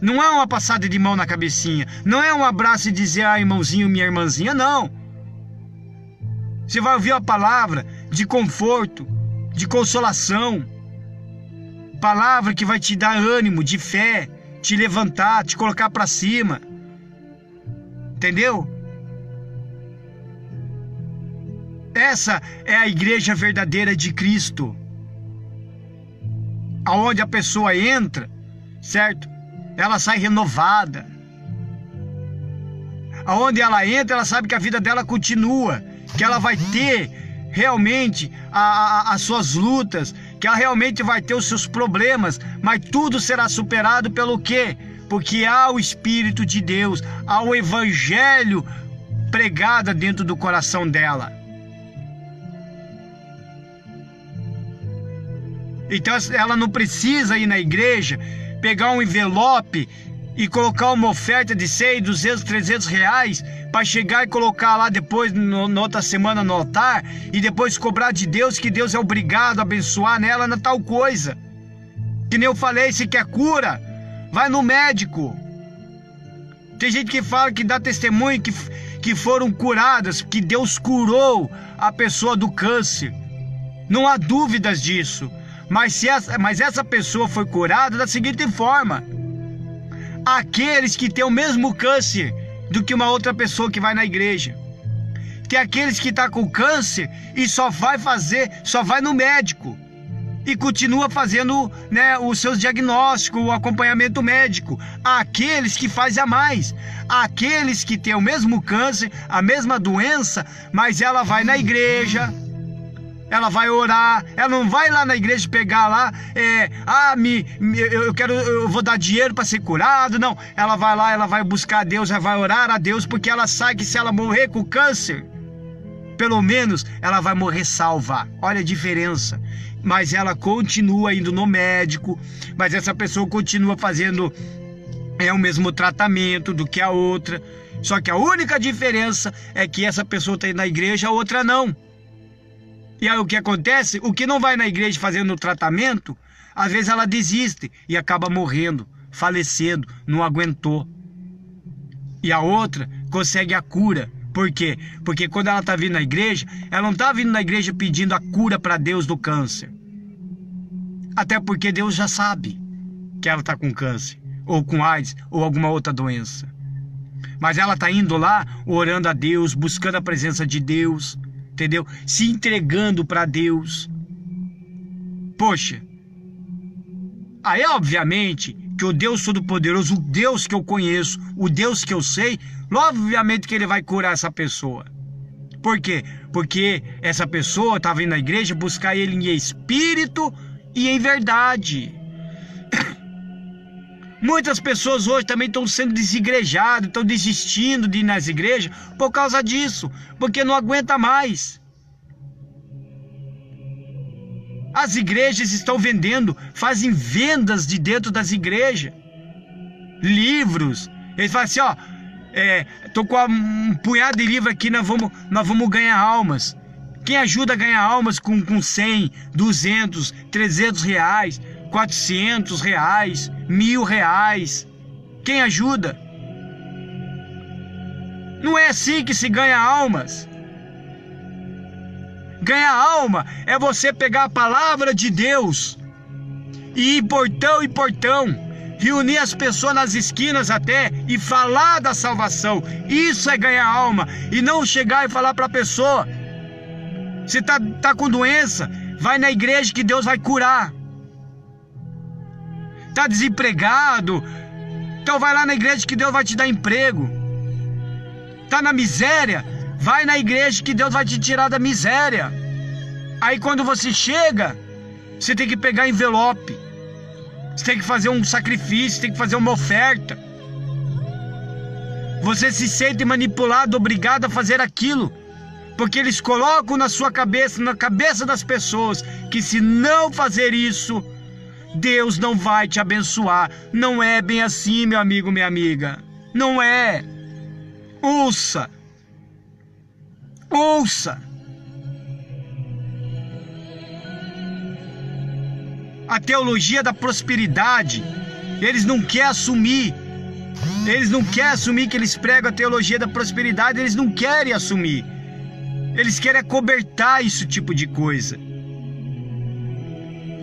[SPEAKER 1] Não é uma passada de mão na cabecinha, não é um abraço e dizer, ah, irmãozinho, minha irmãzinha, não. Você vai ouvir a palavra de conforto, de consolação, palavra que vai te dar ânimo, de fé, te levantar, te colocar para cima. Entendeu? Essa é a igreja verdadeira de Cristo, aonde a pessoa entra, certo? Ela sai renovada. Aonde ela entra, ela sabe que a vida dela continua, que ela vai ter realmente as suas lutas, que ela realmente vai ter os seus problemas, mas tudo será superado pelo quê? Porque há o Espírito de Deus, há o Evangelho pregado dentro do coração dela. Então ela não precisa ir na igreja, pegar um envelope e colocar uma oferta de 100, 200, 300 reais para chegar e colocar lá depois, na outra semana no altar, e depois cobrar de Deus que Deus é obrigado a abençoar nela na tal coisa. Que nem eu falei, se quer cura, vai no médico. Tem gente que fala, que dá testemunho que foram curadas, que Deus curou a pessoa do câncer. Não há dúvidas disso. Mas essa pessoa foi curada da seguinte forma: aqueles que têm o mesmo câncer do que uma outra pessoa que vai na igreja. Tem aqueles que estão com câncer e só vai no médico e continua fazendo, né, os seus diagnósticos, o acompanhamento médico. Aqueles que fazem a mais, aqueles que têm o mesmo câncer, a mesma doença, mas ela vai na igreja. Ela vai orar, ela não vai lá na igreja pegar lá, eu vou dar dinheiro para ser curado, não. Ela vai lá, ela vai buscar a Deus, ela vai orar a Deus, porque ela sabe que se ela morrer com câncer, pelo menos ela vai morrer salva. Olha a diferença. Mas ela continua indo no médico, mas essa pessoa continua fazendo o mesmo tratamento do que a outra. Só que a única diferença é que essa pessoa está indo na igreja, a outra não. E aí o que acontece? O que não vai na igreja fazendo o tratamento, às vezes ela desiste e acaba morrendo, falecendo, não aguentou. E a outra consegue a cura. Por quê? Porque quando ela está vindo na igreja, ela não está vindo na igreja pedindo a cura para Deus do câncer. Até porque Deus já sabe que ela está com câncer, ou com AIDS, ou alguma outra doença. Mas ela está indo lá, orando a Deus, buscando a presença de Deus, entendeu? Se entregando para Deus. Poxa, aí obviamente que o Deus Todo-Poderoso, o Deus que eu conheço, o Deus que eu sei, obviamente que ele vai curar essa pessoa. Por quê? Porque essa pessoa está vindo à igreja buscar ele em espírito e em verdade. Muitas pessoas hoje também estão sendo desigrejadas, estão desistindo de ir nas igrejas por causa disso, porque não aguenta mais. As igrejas estão vendendo, fazem vendas de dentro das igrejas, livros. Eles falam assim, ó, tô com um punhado de livro aqui, nós vamos ganhar almas. Quem ajuda a ganhar almas com 100, 200, 300 reais, 400 reais, 1.000 reais? Quem ajuda? Não é assim que se ganha almas. Ganhar alma é você pegar a palavra de Deus e ir portão em portão, reunir as pessoas nas esquinas até e falar da salvação. Isso é ganhar alma, e não chegar e falar para a pessoa: você tá com doença, vai na igreja que Deus vai curar. Tá desempregado, então vai lá na igreja que Deus vai te dar emprego. Tá na miséria, vai na igreja que Deus vai te tirar da miséria. Aí quando você chega, você tem que pegar envelope, você tem que fazer um sacrifício, você tem que fazer uma oferta. Você se sente manipulado, obrigado a fazer aquilo, porque eles colocam na sua cabeça, na cabeça das pessoas, que se não fazer isso, Deus não vai te abençoar. Não é bem assim, meu amigo, minha amiga. Não é. Ouça. Ouça. A teologia da prosperidade, eles não querem assumir. Eles não querem assumir que eles pregam a teologia da prosperidade, eles não querem assumir. Eles querem acobertar esse tipo de coisa.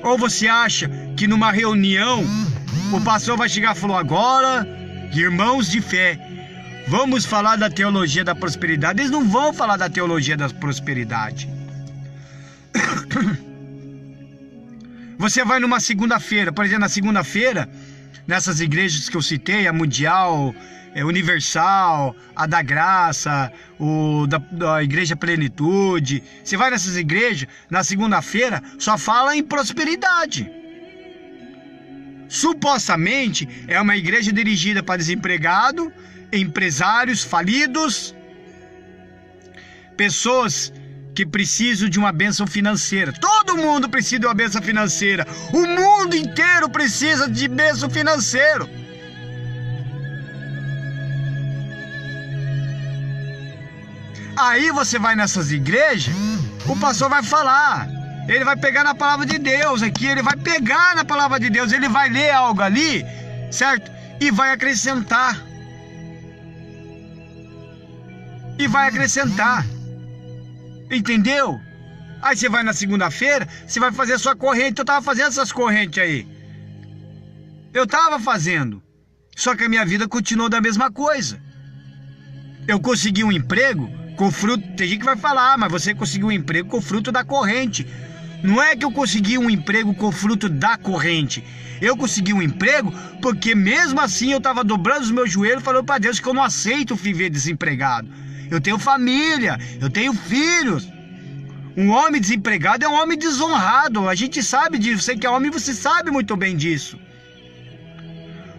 [SPEAKER 1] Ou você acha que numa reunião o pastor vai chegar e falar: agora, irmãos de fé, vamos falar da teologia da prosperidade? Eles não vão falar da teologia da prosperidade. Você vai numa segunda-feira, por exemplo, na segunda-feira, nessas igrejas que eu citei, a Mundial, Universal, a da Graça, da Igreja Plenitude. Você vai nessas igrejas, na segunda-feira, só fala em prosperidade. Supostamente é uma igreja dirigida para desempregado, empresários falidos, pessoas que precisam de uma bênção financeira. Todo mundo precisa de uma bênção financeira. O mundo inteiro precisa de bênção financeira. Aí você vai nessas igrejas, o pastor vai falar, ele vai pegar na palavra de Deus aqui, ele vai pegar na palavra de Deus, ele vai ler algo ali, certo? E vai acrescentar. E vai acrescentar. Entendeu? Aí você vai na segunda-feira, você vai fazer a sua corrente. Eu tava fazendo essas correntes aí. Eu tava fazendo. Só que a minha vida continuou da mesma coisa. Eu consegui um emprego com fruto. Tem gente que vai falar: mas você conseguiu um emprego com fruto da corrente. Não é que eu consegui um emprego com fruto da corrente. Eu consegui um emprego porque mesmo assim eu tava dobrando os meus joelhos, falando para Deus que eu não aceito viver desempregado. Eu tenho família, eu tenho filhos. Um homem desempregado é um homem desonrado. A gente sabe disso. Você que é homem, você sabe muito bem disso.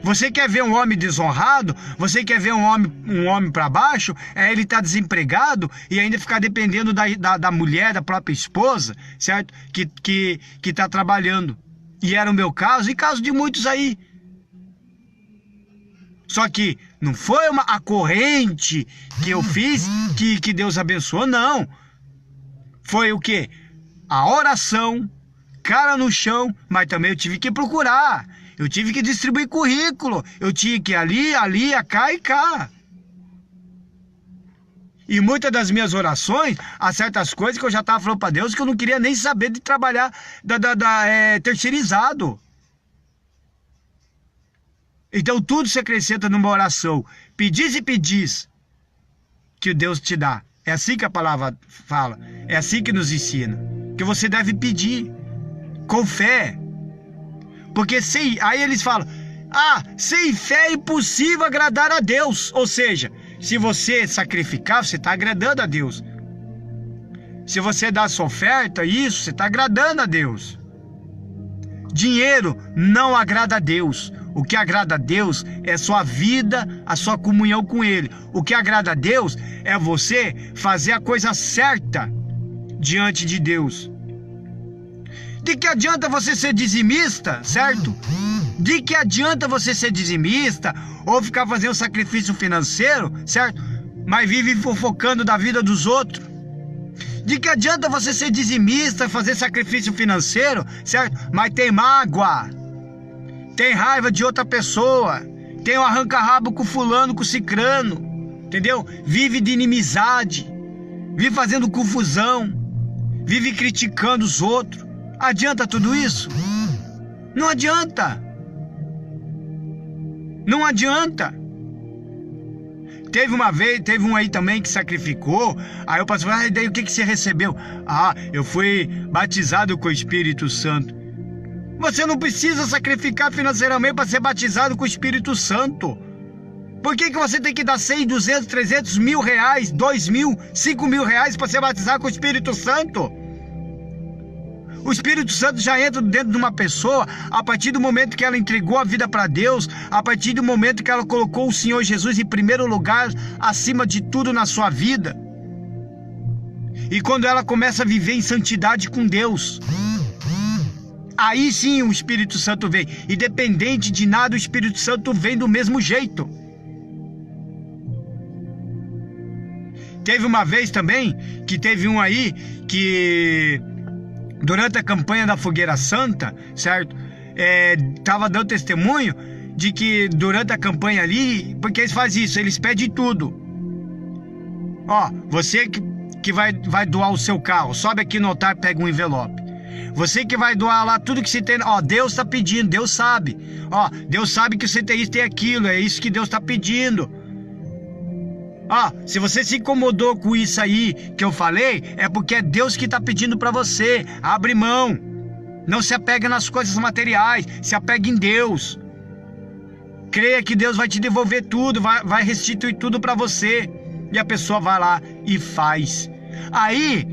[SPEAKER 1] Você quer ver um homem desonrado? Você quer ver um homem para baixo? Ele tá desempregado e ainda ficar dependendo da mulher, da própria esposa, certo? Que tá trabalhando. E era o meu caso e caso de muitos aí. Só que não foi a corrente que eu fiz que Deus abençoou, não. Foi o quê? A oração, cara no chão, mas também eu tive que procurar. Eu tive que distribuir currículo. Eu tinha que ir ali, cá e cá. E muitas das minhas orações, há certas coisas que eu já estava falando para Deus que eu não queria nem saber de trabalhar terceirizado. Então tudo se acrescenta numa oração. Pedis e pedis que Deus te dá. É assim que a palavra fala. É assim que nos ensina. Que você deve pedir com fé. Porque aí eles falam: sem fé é impossível agradar a Deus. Ou seja, se você sacrificar, você está agradando a Deus. Se você dá sua oferta, isso, você está agradando a Deus. Dinheiro não agrada a Deus. O que agrada a Deus é sua vida, a sua comunhão com Ele. O que agrada a Deus é você fazer a coisa certa diante de Deus. De que adianta você ser dizimista, certo? De que adianta você ser dizimista ou ficar fazendo sacrifício financeiro, certo? Mas vive fofocando da vida dos outros. De que adianta você ser dizimista, fazer sacrifício financeiro, certo? Mas tem mágoa, tem raiva de outra pessoa, tem um arranca-rabo com fulano, com cicrano, entendeu? Vive de inimizade, vive fazendo confusão, vive criticando os outros. Adianta tudo isso? Não adianta. Não adianta. Teve um aí também que sacrificou. Aí o pastor falou, daí o que você recebeu? Eu fui batizado com o Espírito Santo. Você não precisa sacrificar financeiramente para ser batizado com o Espírito Santo. Por que você tem que dar 100, 200, 300 mil reais, 2 mil, 5 mil reais para ser batizado com o Espírito Santo? O Espírito Santo já entra dentro de uma pessoa a partir do momento que ela entregou a vida para Deus, a partir do momento que ela colocou o Senhor Jesus em primeiro lugar, acima de tudo na sua vida. E quando ela começa a viver em santidade com Deus, aí sim o Espírito Santo vem. Independente de nada, o Espírito Santo vem do mesmo jeito. Teve uma vez também, que teve um aí, que durante a campanha da Fogueira Santa, certo? Estava dando testemunho de que durante a campanha ali, porque eles fazem isso, eles pedem tudo. Você que vai doar o seu carro, sobe aqui no altar, pega um envelope. Você que vai doar lá tudo que você tem, Deus está pedindo, Deus sabe. Deus sabe que você tem isso, tem aquilo, é isso que Deus está pedindo. Se você se incomodou com isso aí que eu falei, é porque é Deus que está pedindo para você. Abre mão. Não se apega nas coisas materiais, se apega em Deus. Creia que Deus vai te devolver tudo, vai restituir tudo para você. E a pessoa vai lá e faz. Aí,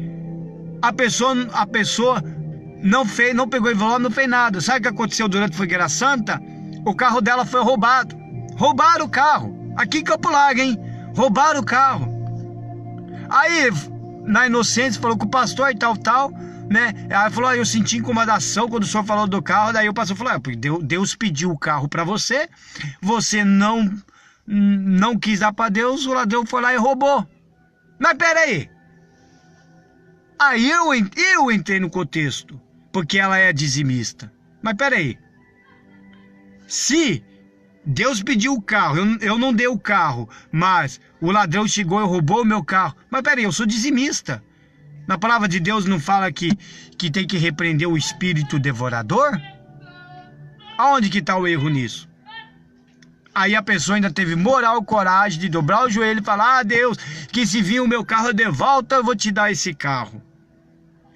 [SPEAKER 1] a pessoa não pegou envelope, não fez nada. Sabe o que aconteceu durante a Fogueira Santa? O carro dela foi roubado. Roubaram o carro. Aqui em Campo Largo, hein? Roubaram o carro. Aí, na inocência, falou com o pastor e tal, né? Aí falou, eu senti incomodação quando o senhor falou do carro. Daí o pastor falou, porque Deus pediu o carro para você, você não quis dar para Deus, o ladrão foi lá e roubou. Mas peraí. Aí eu entrei no contexto, porque ela é dizimista. Mas peraí. Se Deus pediu o carro, eu não dei o carro, mas o ladrão chegou e roubou o meu carro. Mas peraí, eu sou dizimista. Na palavra de Deus não fala que tem que repreender o espírito devorador? Aonde que está o erro nisso? Aí a pessoa ainda teve moral, coragem de dobrar o joelho e falar, Deus, que se vir o meu carro de volta, eu vou te dar esse carro.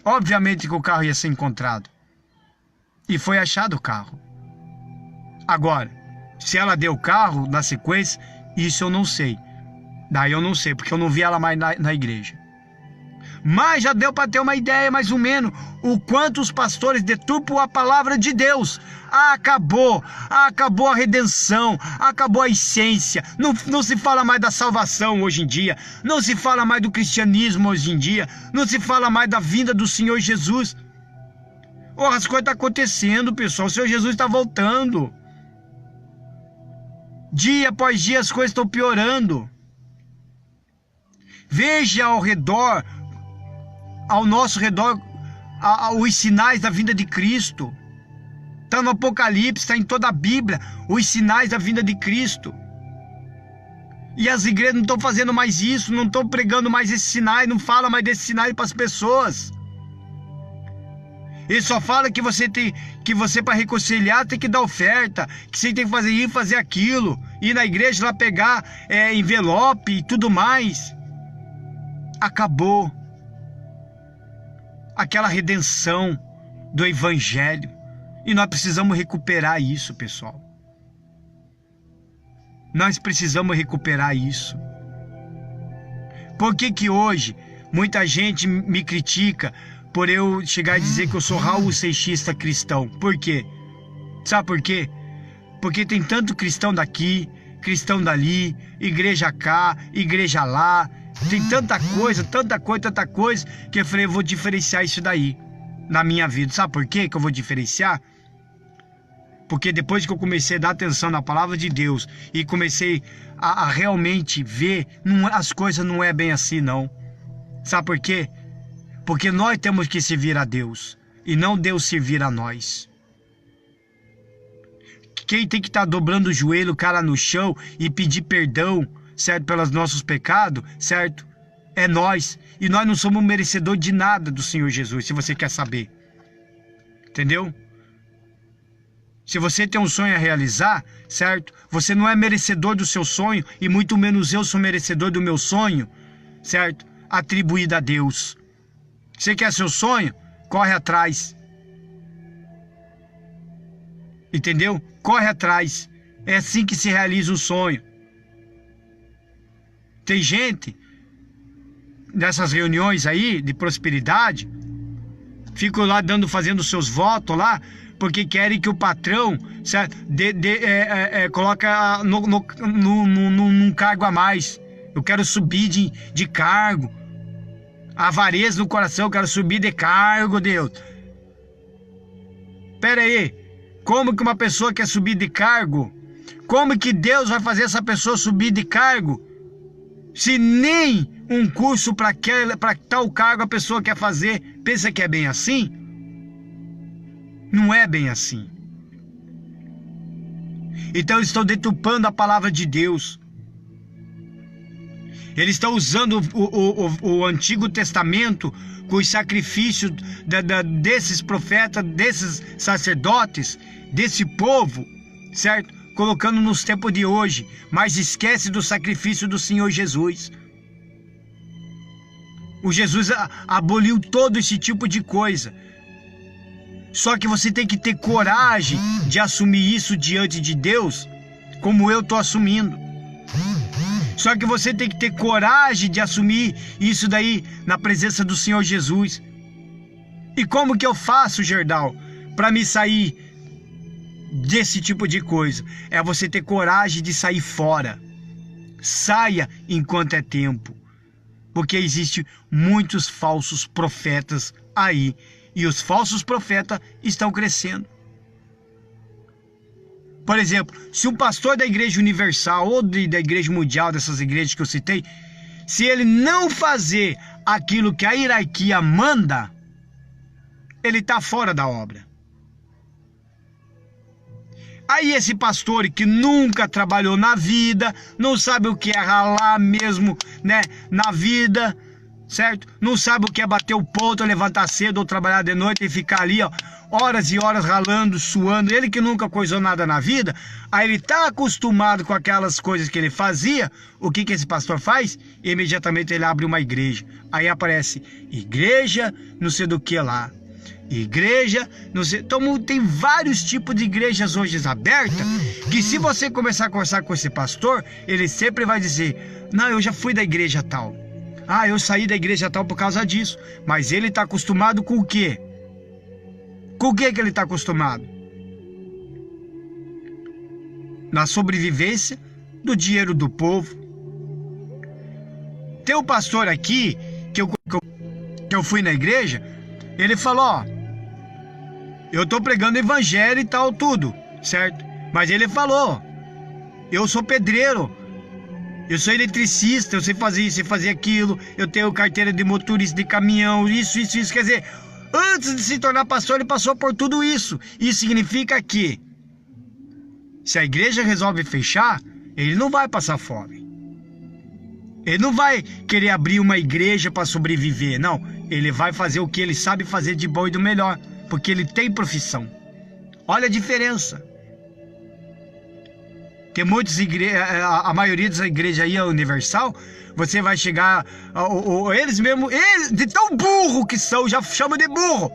[SPEAKER 1] Obviamente que o carro ia ser encontrado. E foi achado o carro. Agora, se ela deu o carro na sequência, isso eu não sei. Daí eu não sei, porque eu não vi ela mais na igreja. Mas já deu para ter uma ideia, mais ou menos, o quanto os pastores deturpam a palavra de Deus. Acabou a redenção, acabou a essência. Não se fala mais da salvação hoje em dia, não se fala mais do cristianismo hoje em dia, não se fala mais da vinda do Senhor Jesus. As coisas estão acontecendo, pessoal, o Senhor Jesus está voltando. Dia após dia as coisas estão piorando. Veja ao redor, ao nosso redor, os sinais da vinda de Cristo. Está no Apocalipse, está em toda a Bíblia, os sinais da vinda de Cristo. E as igrejas não estão fazendo mais isso, não estão pregando mais esses sinais, não falam mais desses sinais para as pessoas. Ele só fala que você para reconciliar tem que dar oferta, que você tem que fazer isso, fazer aquilo, ir na igreja lá pegar envelope e tudo mais. Acabou aquela redenção do evangelho e nós precisamos recuperar isso, pessoal. Nós precisamos recuperar isso. Por que hoje muita gente me critica por eu chegar e dizer que eu sou Raul Seixista cristão? Por quê? Sabe por quê? Porque tem tanto cristão daqui, cristão dali, igreja cá, igreja lá. Tem tanta coisa, que eu falei, eu vou diferenciar isso daí na minha vida. Sabe por quê que eu vou diferenciar? Porque depois que eu comecei a dar atenção na palavra de Deus e comecei a realmente ver, as coisas não é bem assim não. Sabe por quê? Porque nós temos que servir a Deus e não Deus servir a nós. Quem tem que estar dobrando o joelho, cara no chão e pedir perdão, certo, pelos nossos pecados, certo? É nós. E nós não somos merecedor de nada do Senhor Jesus, se você quer saber. Entendeu? Se você tem um sonho a realizar, certo? Você não é merecedor do seu sonho, e muito menos eu sou merecedor do meu sonho, certo? Atribuído a Deus. Você quer seu sonho? Corre atrás. Entendeu? Corre atrás. É assim que se realiza um sonho. Tem gente nessas reuniões aí de prosperidade, ficam lá fazendo seus votos lá, porque querem que o patrão, certo, coloca num cargo a mais. Eu quero subir de cargo. Avareza no coração, eu quero subir de cargo, Deus. Pera aí, como que uma pessoa quer subir de cargo? Como que Deus vai fazer essa pessoa subir de cargo? Se nem um curso para tal cargo a pessoa quer fazer, pensa que é bem assim? Não é bem assim. Então eles estão deturpando a palavra de Deus. Eles estão usando o Antigo Testamento com os sacrifícios desses profetas, desses sacerdotes, desse povo, certo? Colocando nos tempos de hoje, mas esquece do sacrifício do Senhor Jesus. O Jesus aboliu todo esse tipo de coisa. Só que você tem que ter coragem de assumir isso diante de Deus, como eu estou assumindo. Só que você tem que ter coragem de assumir isso daí na presença do Senhor Jesus. E como que eu faço, Gerdau, para me sair desse tipo de coisa? É você ter coragem de sair fora. Saia enquanto é tempo. Porque existem muitos falsos profetas aí. E os falsos profetas estão crescendo. Por exemplo, se um pastor da Igreja Universal ou da Igreja Mundial, dessas igrejas que eu citei, se ele não fazer aquilo que a hierarquia manda, ele está fora da obra. Aí esse pastor que nunca trabalhou na vida, não sabe o que é ralar mesmo, né, na vida, certo? Não sabe o que é bater o ponto, levantar cedo ou trabalhar de noite e ficar ali, ó, horas e horas ralando, suando. Ele que nunca coisou nada na vida, aí ele tá acostumado com aquelas coisas que ele fazia. O que esse pastor faz? Imediatamente ele abre uma igreja. Aí aparece igreja, não sei do que lá. Igreja, não sei. Então tem vários tipos de igrejas hoje abertas, que se você começar a conversar com esse pastor, ele sempre vai dizer: não, eu já fui da igreja tal. Ah, eu saí da igreja tal por causa disso. Mas ele está acostumado com o quê? Com o que ele está acostumado? Na sobrevivência do dinheiro do povo. Tem um pastor aqui, que eu fui na igreja, ele falou, ó, eu estou pregando evangelho e tal, tudo, certo? Mas ele falou, eu sou pedreiro, eu sou eletricista, eu sei fazer isso, sei fazer aquilo, eu tenho carteira de motorista de caminhão, isso, quer dizer, antes de se tornar pastor, ele passou por tudo isso. Isso significa que, se a igreja resolve fechar, ele não vai passar fome. Ele não vai querer abrir uma igreja para sobreviver, não. Ele vai fazer o que ele sabe fazer de bom e do melhor, porque ele tem profissão. Olha a diferença. Tem muitas igrejas, a maioria das igrejas aí é universal. Você vai chegar, eles mesmo, de tão burro que são, já chamam de burro.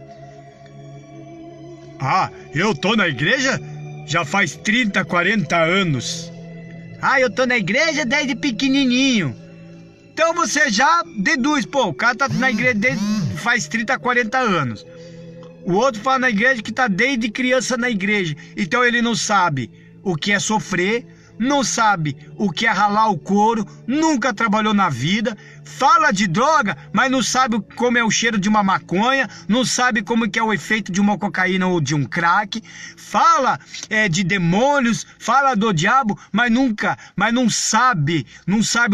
[SPEAKER 1] Ah, eu tô na igreja já faz 30, 40 anos. Ah, eu tô na igreja desde pequenininho. Então você já deduz, pô, o cara tá na igreja desde faz 30, 40 anos. O outro fala na igreja que tá desde criança na igreja. Então ele não sabe o que é sofrer, não sabe o que é ralar o couro, nunca trabalhou na vida, fala de droga, mas não sabe como é o cheiro de uma maconha, não sabe como que é o efeito de uma cocaína ou de um crack, fala de demônios, fala do diabo, mas não sabe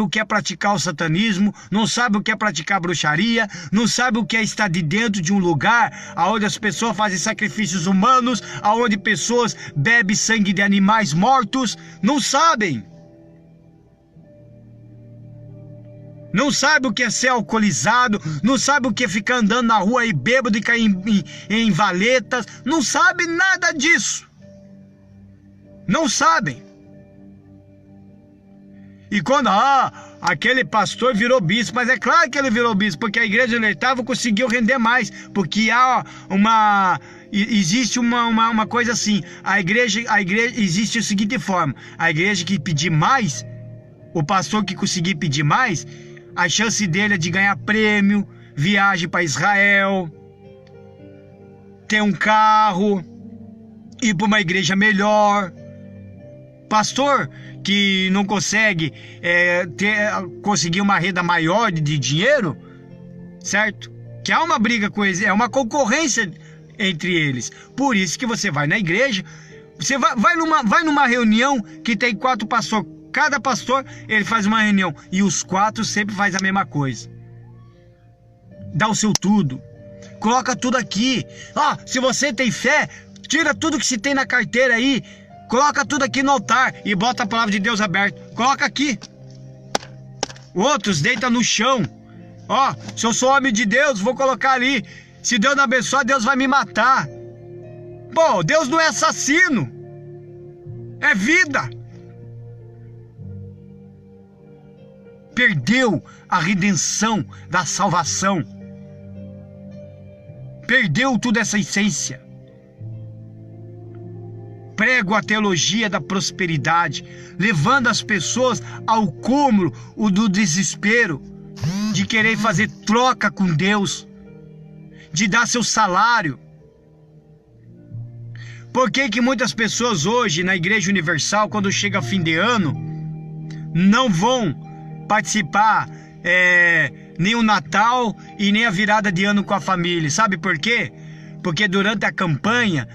[SPEAKER 1] o que é praticar o satanismo, não sabe o que é praticar bruxaria, não sabe o que é estar de dentro de um lugar onde as pessoas fazem sacrifícios humanos, onde pessoas bebem sangue de animais mortos, não sabem. Não sabe o que é ser alcoolizado, não sabe o que é ficar andando na rua aí bêbado e cair em valetas, não sabe nada disso. Não sabem. E quando, aquele pastor virou bispo, mas é claro que ele virou bispo, porque a igreja onde ele estava conseguiu render mais, porque existe uma coisa assim, a igreja existe a seguinte forma, a igreja que pedir mais, o pastor que conseguir pedir mais, a chance dele é de ganhar prêmio, viagem para Israel, ter um carro, ir para uma igreja melhor. Pastor que não consegue conseguir uma renda maior de dinheiro, certo? Que há uma briga com eles, é uma concorrência entre eles. Por isso que você vai na igreja, você vai numa reunião que tem 4 pastores. Cada pastor, ele faz uma reunião e os 4 sempre faz a mesma coisa. Dá o seu tudo. Coloca tudo aqui. Se você tem fé, tira tudo que se tem na carteira aí. Coloca tudo aqui no altar e bota a palavra de Deus aberta. Coloca aqui. Outros deitam no chão. Se eu sou homem de Deus, vou colocar ali. Se Deus não abençoar, Deus vai me matar. Pô, Deus não é assassino. É vida. Perdeu a redenção da salvação. Perdeu toda essa essência. Prego a teologia da prosperidade, levando as pessoas ao cúmulo do desespero, de querer fazer troca com Deus, de dar seu salário. Por que muitas pessoas hoje na Igreja Universal, quando chega fim de ano, não vão participar nem o Natal e nem a virada de ano com a família? Sabe por quê? Porque durante a campanha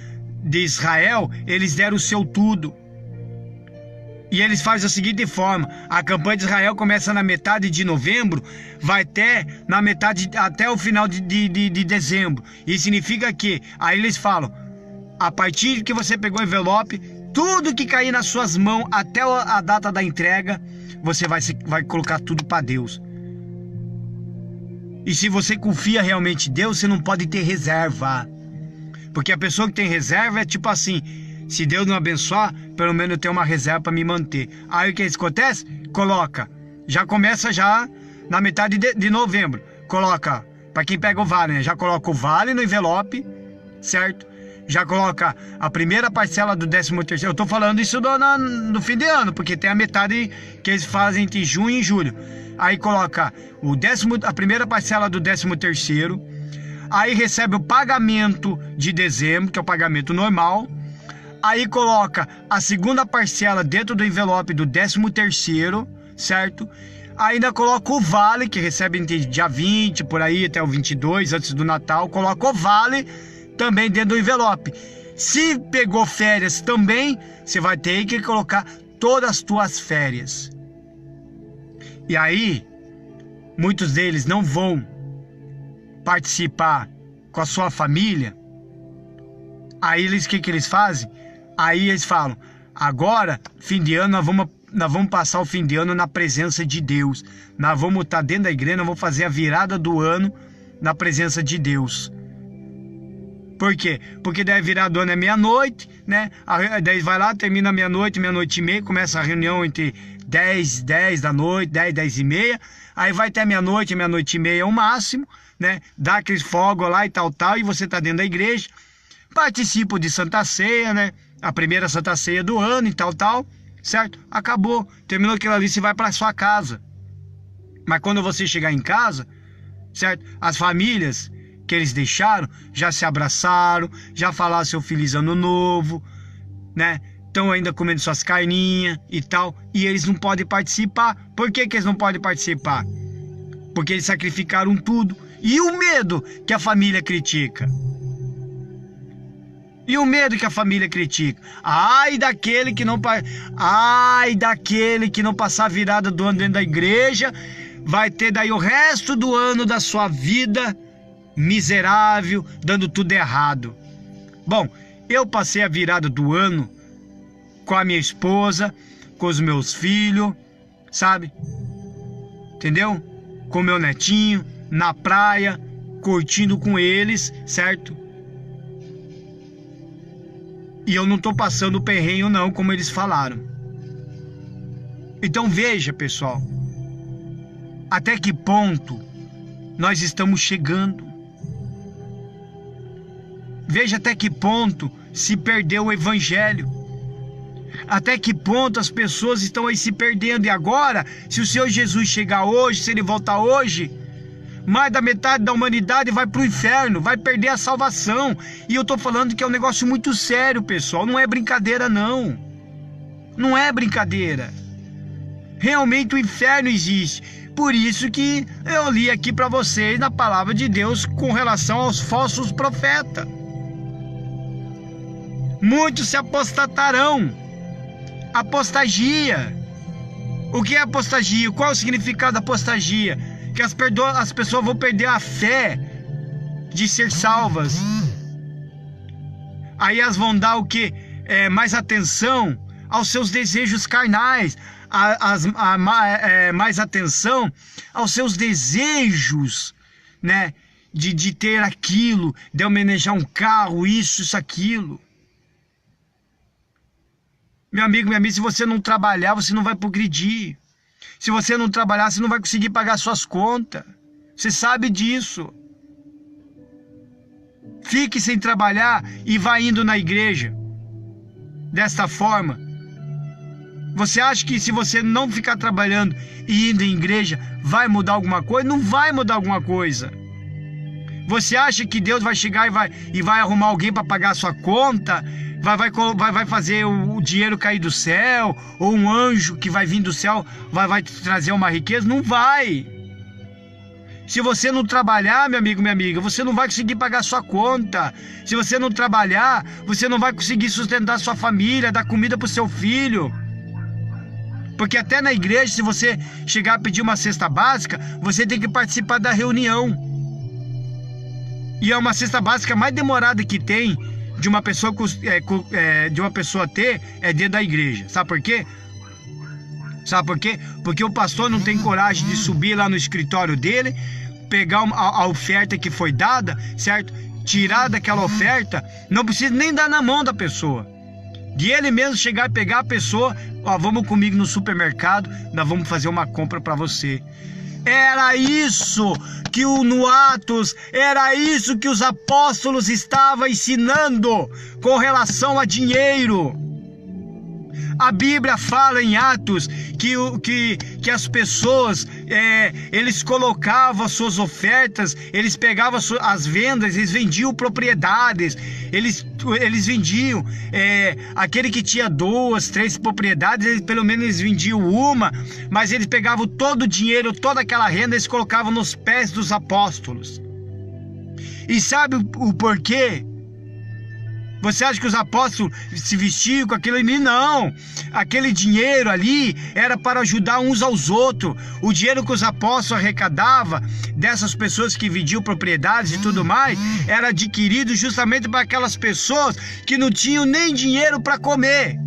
[SPEAKER 1] de Israel, eles deram o seu tudo. E eles fazem da seguinte forma: a campanha de Israel começa na metade de novembro, vai até o final de dezembro. Isso significa que, aí eles falam, a partir que você pegou o envelope, tudo que cair nas suas mãos até a data da entrega, você vai colocar tudo para Deus. E se você confia realmente em Deus, você não pode ter reserva. Porque a pessoa que tem reserva é tipo assim: se Deus não abençoar, pelo menos eu tenho uma reserva para me manter. Aí o que acontece? Já começa na metade de novembro. Coloca, para quem pega o vale, né? Já coloca o vale no envelope, certo? Já coloca a primeira parcela do 13º. Eu tô falando isso no fim de ano, porque tem a metade que eles fazem entre junho e julho. Aí coloca a primeira parcela do 13º. Aí recebe o pagamento de dezembro, que é o pagamento normal. Aí coloca a segunda parcela dentro do envelope do 13º, certo? Ainda coloca o vale, que recebe entre dia 20, por aí, até o 22, antes do Natal. Coloca o vale também dentro do envelope. Se pegou férias também, você vai ter que colocar todas as tuas férias. E aí, muitos deles não vão participar com a sua família. Aí o que eles fazem? Aí eles falam: agora, fim de ano, nós vamos passar o fim de ano na presença de Deus. Nós vamos estar dentro da igreja, nós vamos fazer a virada do ano na presença de Deus. Por quê? Porque daí virar do ano é meia-noite, né? Daí vai lá, termina meia-noite, meia-noite e meia, começa a reunião entre 10 da noite, 10 e meia. Aí vai até meia-noite, meia-noite e meia o máximo, né? Dá aqueles fogos lá e tal, e você tá dentro da igreja. Participo de Santa Ceia, né? A primeira Santa Ceia do ano e tal. certo? Acabou, terminou aquilo ali, você vai para sua casa. Mas quando você chegar em casa, certo? As famílias que eles deixaram já se abraçaram, já falaram seu feliz ano novo, né? Estão ainda comendo suas carninhas e tal, e eles não podem participar. Por que que eles não podem participar? Porque eles sacrificaram tudo. E o medo que a família critica? E o medo que a família critica? Ai daquele que não passar a virada do ano dentro da igreja, vai ter daí o resto do ano da sua vida miserável, dando tudo errado. Bom, eu passei a virada do ano com a minha esposa, com os meus filhos, sabe? Entendeu? Com meu netinho, na praia, curtindo com eles, certo? E eu não tô passando perrenho não, como eles falaram. Então veja, pessoal, até que ponto nós estamos chegando. Veja até que ponto se perdeu o evangelho. Até que ponto as pessoas estão aí se perdendo. E agora, se o Senhor Jesus chegar hoje, se Ele voltar hoje, mais da metade da humanidade vai para o inferno, vai perder a salvação. E eu estou falando que é um negócio muito sério, pessoal. Não é brincadeira, não. Não é brincadeira. Realmente o inferno existe. Por isso que eu li aqui para vocês na palavra de Deus com relação aos falsos profetas. Muitos se apostatarão. Apostasia. O que é apostasia? Qual é o significado da apostasia? Que as pessoas vão perder a fé de ser salvas. Aí elas vão dar o quê? Mais atenção aos seus desejos carnais. Mais atenção aos seus desejos, né? De ter aquilo, de manejar um carro, isso, aquilo. Meu amigo, minha amiga, se você não trabalhar, você não vai progredir. Se você não trabalhar, você não vai conseguir pagar suas contas. Você sabe disso. Fique sem trabalhar e vá indo na igreja. Desta forma. Você acha que se você não ficar trabalhando e indo em igreja, vai mudar alguma coisa? Não vai mudar alguma coisa. Você acha que Deus vai chegar e vai arrumar alguém para pagar a sua conta? Vai fazer o dinheiro cair do céu? Ou um anjo que vai vir do céu vai te trazer uma riqueza? Não vai. Se você não trabalhar, meu amigo, minha amiga, você não vai conseguir pagar a sua conta. Se você não trabalhar, você não vai conseguir sustentar a sua família, dar comida para o seu filho. Porque até na igreja, se você chegar a pedir uma cesta básica, você tem que participar da reunião. E é uma cesta básica mais demorada que tem de uma pessoa ter dentro da igreja. Sabe por quê? Sabe por quê? Porque o pastor não tem coragem de subir lá no escritório dele, pegar a oferta que foi dada, certo? Tirar daquela oferta, não precisa nem dar na mão da pessoa. De ele mesmo chegar e pegar a pessoa, ó, vamos comigo no supermercado, nós vamos fazer uma compra para você. Era isso que no Atos, era isso que os apóstolos estavam ensinando com relação a dinheiro. A Bíblia fala em Atos que as pessoas, eles colocavam as suas ofertas, eles pegavam as vendas, eles vendiam propriedades, eles vendiam, aquele que tinha 2, 3 propriedades, pelo menos eles vendiam uma, mas eles pegavam todo o dinheiro, toda aquela renda, eles colocavam nos pés dos apóstolos. E sabe o porquê? Você acha que os apóstolos se vestiam com aquilo ali? Não. Aquele dinheiro ali era para ajudar uns aos outros. O dinheiro que os apóstolos arrecadavam dessas pessoas que vendiam propriedades e tudo mais, era adquirido justamente para aquelas pessoas que não tinham nem dinheiro para comer,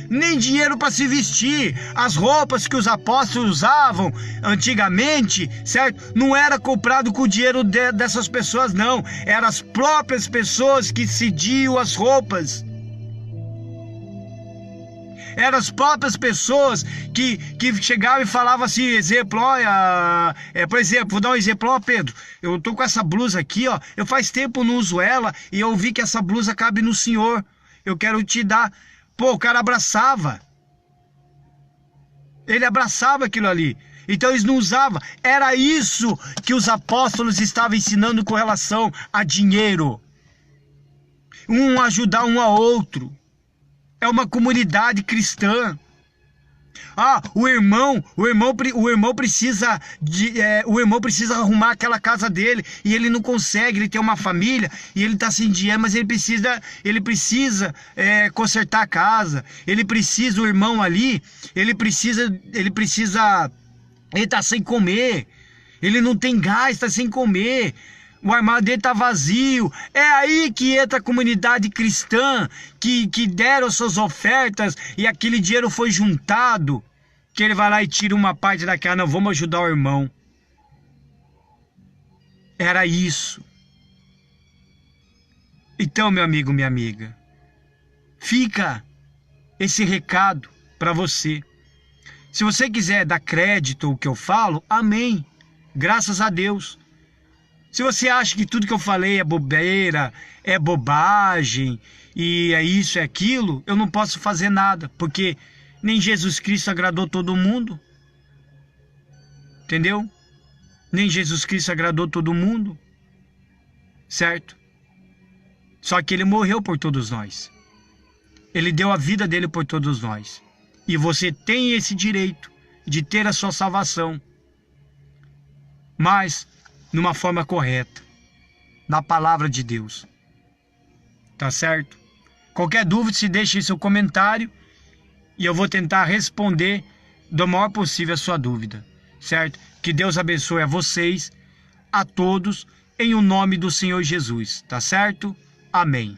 [SPEAKER 1] nem dinheiro para se vestir. As roupas que os apóstolos usavam antigamente, certo? Não era comprado com o dinheiro dessas pessoas, não. Eram as próprias pessoas que cediam as roupas. Eram as próprias pessoas que chegavam e falavam assim, exemplo, olha, por exemplo, vou dar um exemplo, ó Pedro, eu tô com essa blusa aqui, ó, eu faz tempo não uso ela e eu vi que essa blusa cabe no senhor, eu quero te dar. Pô, o cara abraçava. Ele abraçava aquilo ali. Então eles não usavam. Era isso que os apóstolos estavam ensinando com relação a dinheiro. Um ajudar um ao outro. É uma comunidade cristã. Ah, o irmão precisa arrumar aquela casa dele e ele não consegue, ele tem uma família e ele está sem dinheiro, mas ele precisa consertar a casa. O irmão ali, ele está sem comer, ele não tem gás, está sem comer. O armário dele está vazio. É aí que entra a comunidade cristã, que deram suas ofertas e aquele dinheiro foi juntado, que ele vai lá e tira uma parte daquela, não, vamos ajudar o irmão. Era isso. Então, meu amigo, minha amiga, fica esse recado para você. Se você quiser dar crédito ao que eu falo, amém. Graças a Deus. Se você acha que tudo que eu falei é bobeira, é bobagem, e é isso, é aquilo, eu não posso fazer nada, porque nem Jesus Cristo agradou todo mundo. Entendeu? Nem Jesus Cristo agradou todo mundo. Certo? Só que ele morreu por todos nós. Ele deu a vida dele por todos nós. E você tem esse direito de ter a sua salvação. Mas numa forma correta, na palavra de Deus. Tá certo? Qualquer dúvida, se deixe seu comentário e eu vou tentar responder do maior possível a sua dúvida. Certo? Que Deus abençoe a vocês, a todos, em o nome do Senhor Jesus. Tá certo? Amém.